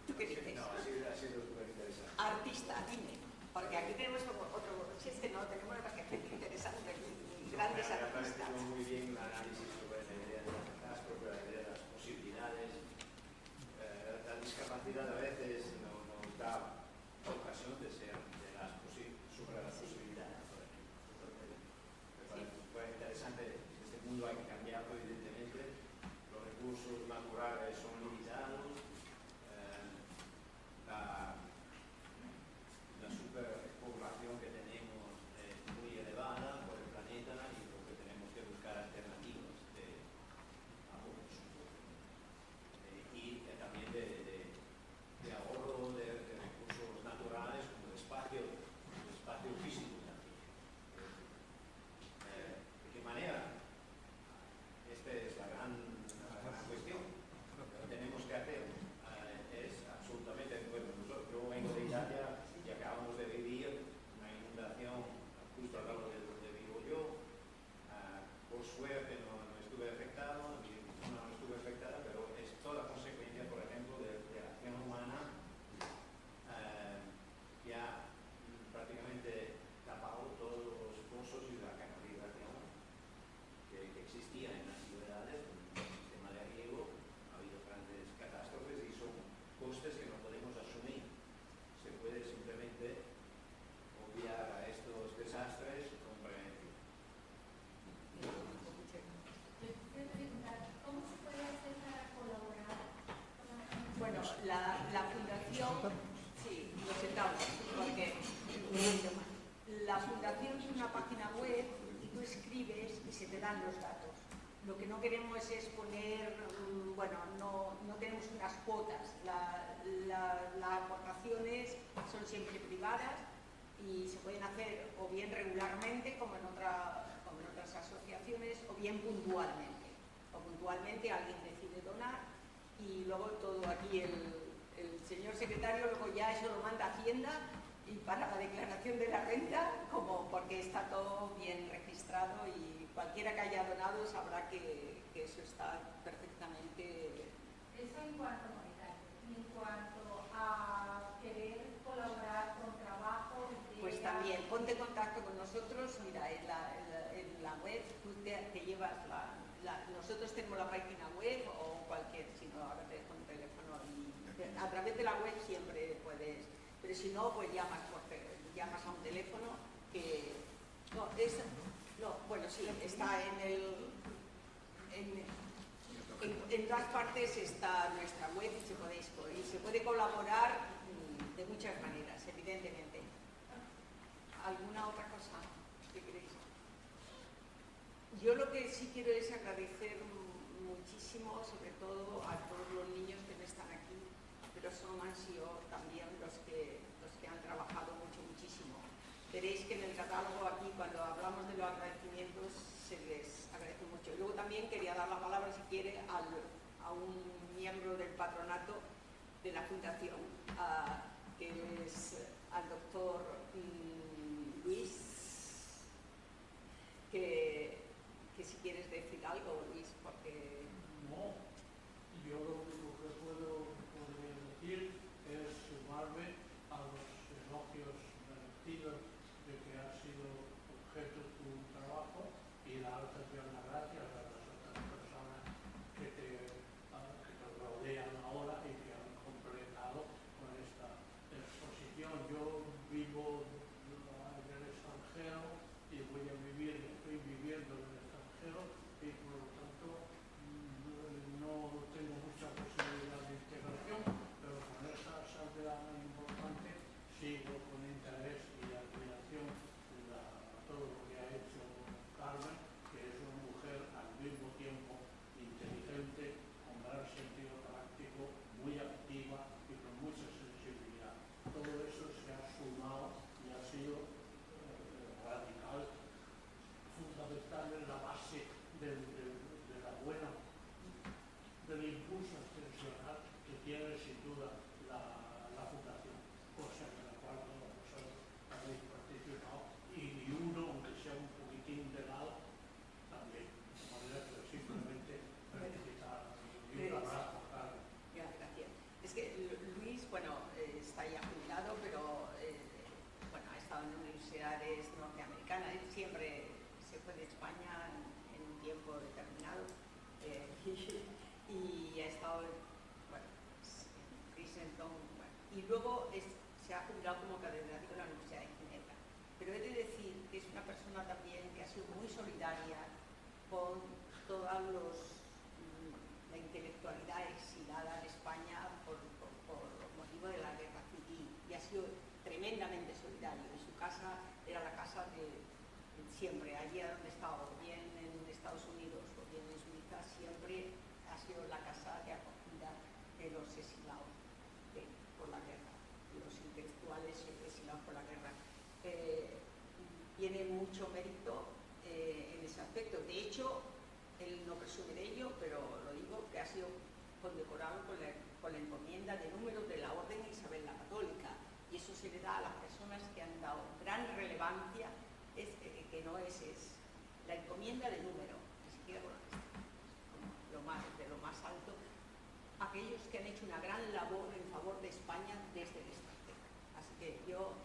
¿Tú qué dices? No, ha sido súper interesante. Artista, dime, porque aquí tenemos otro, si es que no, tenemos una gente interesante aquí, grandes Me ha artistas. parecido muy bien el análisis sobre la idea de la catástrofe, la idea de las posibilidades. La discapacidad a veces nos da ocasión de ser sobre las posibilidades. Entonces, me parece súper interesante. Este mundo hay que cambiarlo, evidentemente. Los recursos naturales son limitados. La superpoblación que tenemos es muy elevada por el planeta y lo que tenemos que buscar alternativas de ahorro y también de ahorro de recursos naturales como el espacio físico también. ¿De qué manera? Esta es la gran cuestión. Lo que tenemos que hacer es absolutamente, bueno, yo vengo de Italia y acabamos de vivir una inundación justo al lado de donde vivo yo. Por suerte no estuve afectado, mi zona no estuve afectada, pero es toda consecuencia, por ejemplo, de la acción humana que ha prácticamente tapado todos los pozos y la canalización que existía en las ciudades con el sistema de riego. Ha habido grandes catástrofes y son costes que no podemos asumir. Se puede simplemente obviar a estos desastres con prevención. ¿Cómo se puede hacer para colaborar con la Fundación? Bueno, la fundación, sí, nos sentamos, porque la fundación es una página web y tú escribes y se te dan los datos. Lo que no queremos es poner, bueno, no tenemos unas cuotas. Las aportaciones son siempre privadas y se pueden hacer o bien regularmente, como en otras asociaciones, o bien puntualmente. O puntualmente alguien decide donar y luego todo aquí el señor secretario luego ya eso lo manda a Hacienda y para la declaración de la renta, como porque está todo bien registrado y cualquiera que haya donado sabrá que eso está perfectamente. Eso en cuanto a monetario. Y en cuanto a querer colaborar con trabajo de... Pues también, ponte en contacto con nosotros, mira, en la web tú te llevas nosotros tenemos la página web o cualquier, si no, ahora te dejo un teléfono y a través de la web siempre puedes, pero si no, pues llamas a un teléfono que, bueno, sí, está en todas partes está nuestra web y se puede colaborar de muchas maneras, evidentemente. ¿Alguna otra cosa que queréis? Yo lo que sí quiero es agradecer muchísimo, sobre todo a todos los niños que no están aquí, pero han sido también los que han trabajado hablamos de los agradecimientos, se les agradece mucho. Luego también quería dar la palabra, si quiere, a un miembro del patronato de la Fundación, que es al doctor Luis, que si quieres decir algo, Luis, porque... No, yo lo único que puedo decir es sumarme a los elogios merecidos de que ha sido objeto tu trabajo y darte las gracias a las otras personas que te rodean ahora y que han completado con esta exposición. Yo vivo en el extranjero y estoy viviendo en el extranjero y por lo tanto no tengo mucha posibilidad de integración, pero con esa salvedad importante sigo con interés y admiración todo lo que ha hecho Carmen, que es una mujer al mismo tiempo inteligente, con gran sentido práctico, muy activa y con mucha sensibilidad. Todo eso se ha sumado y ha sido radical, fundamental en la base del impulso extensional que tiene sin duda la Fundación, cosa en la cual todos vosotros habéis participado y uno, aunque sea un poquitín de lado, también. De manera que simplemente felicitar y un abrazo, claro. Gracias. Es que Luis, está ya jubilado, pero ha estado en universidades norteamericanas. Él siempre se fue de España en un tiempo determinado y ha estado en Princeton, y luego se ha jubilado como catedrático en la Universidad de Ginebra. Pero he de decir que es una persona también que ha sido muy solidaria con toda la intelectualidad exilada en España por motivo de la guerra civil, y ha sido tremendamente solidario. Y su casa era la casa de siempre, allí a donde estaba, o bien en Estados Unidos o bien en Suiza, siempre ha sido la casa de acogida de los exilados por la guerra, de los intelectuales exilados por la guerra. Tiene mucho mérito en ese aspecto. De hecho, él no presume de ello, pero lo digo, que ha sido condecorado con la encomienda de número de la Orden de Isabel la Católica, y eso se le da a las personas que han dado gran relevancia, que no es la encomienda de número, ni siquiera con de lo más alto, aquellos que han hecho una gran labor en favor de España desde el extranjero. Así que yo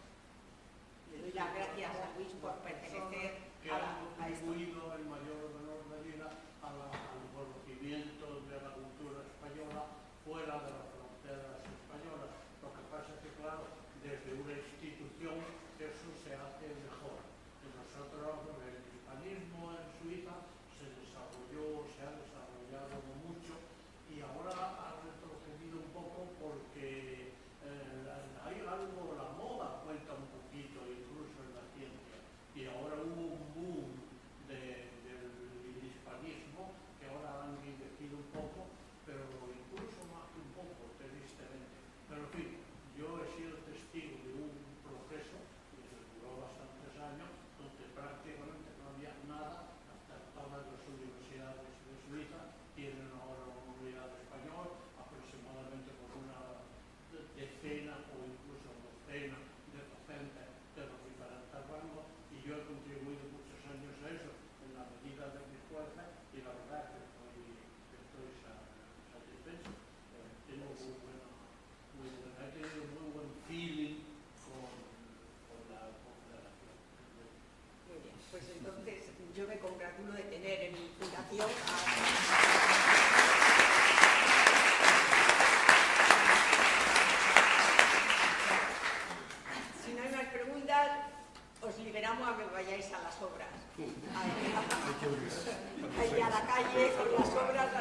le doy las gracias a Luis por pertenecer que a han esto. contribuido en mayor o menor medida al conocimiento de la cultura española fuera de las fronteras españolas. Lo que pasa es que, claro, desde una institución eso se hace mejor. Y nosotros, el hispanismo en Suiza se ha desarrollado mucho y ahora ha retrocedido un poco porque hay algo, la moda cuenta un poquito, incluso en la ciencia, y ahora hubo un boom del hispanismo que ahora han envejecido un poco, pero incluso más que un poco, tristemente. Pero en fin, yo he sido testigo de un proceso que duró bastantes años, donde prácticamente no había nada, hasta todas las universidades de Suiza tienen ahora una unidad española, aproximadamente con una decena o incluso docena de docentes de los diferentes rangos, y yo he contribuido muchos años a eso en la medida de mis fuerzas, y la verdad que estoy satisfecho. Tengo he tenido muy buen feeling con la Confederación. Muy bien, pues entonces yo me congratulo de tener en mi fundación Si no hay más preguntas, os liberamos a que vayáis a las obras. Ahí a la calle con las obras,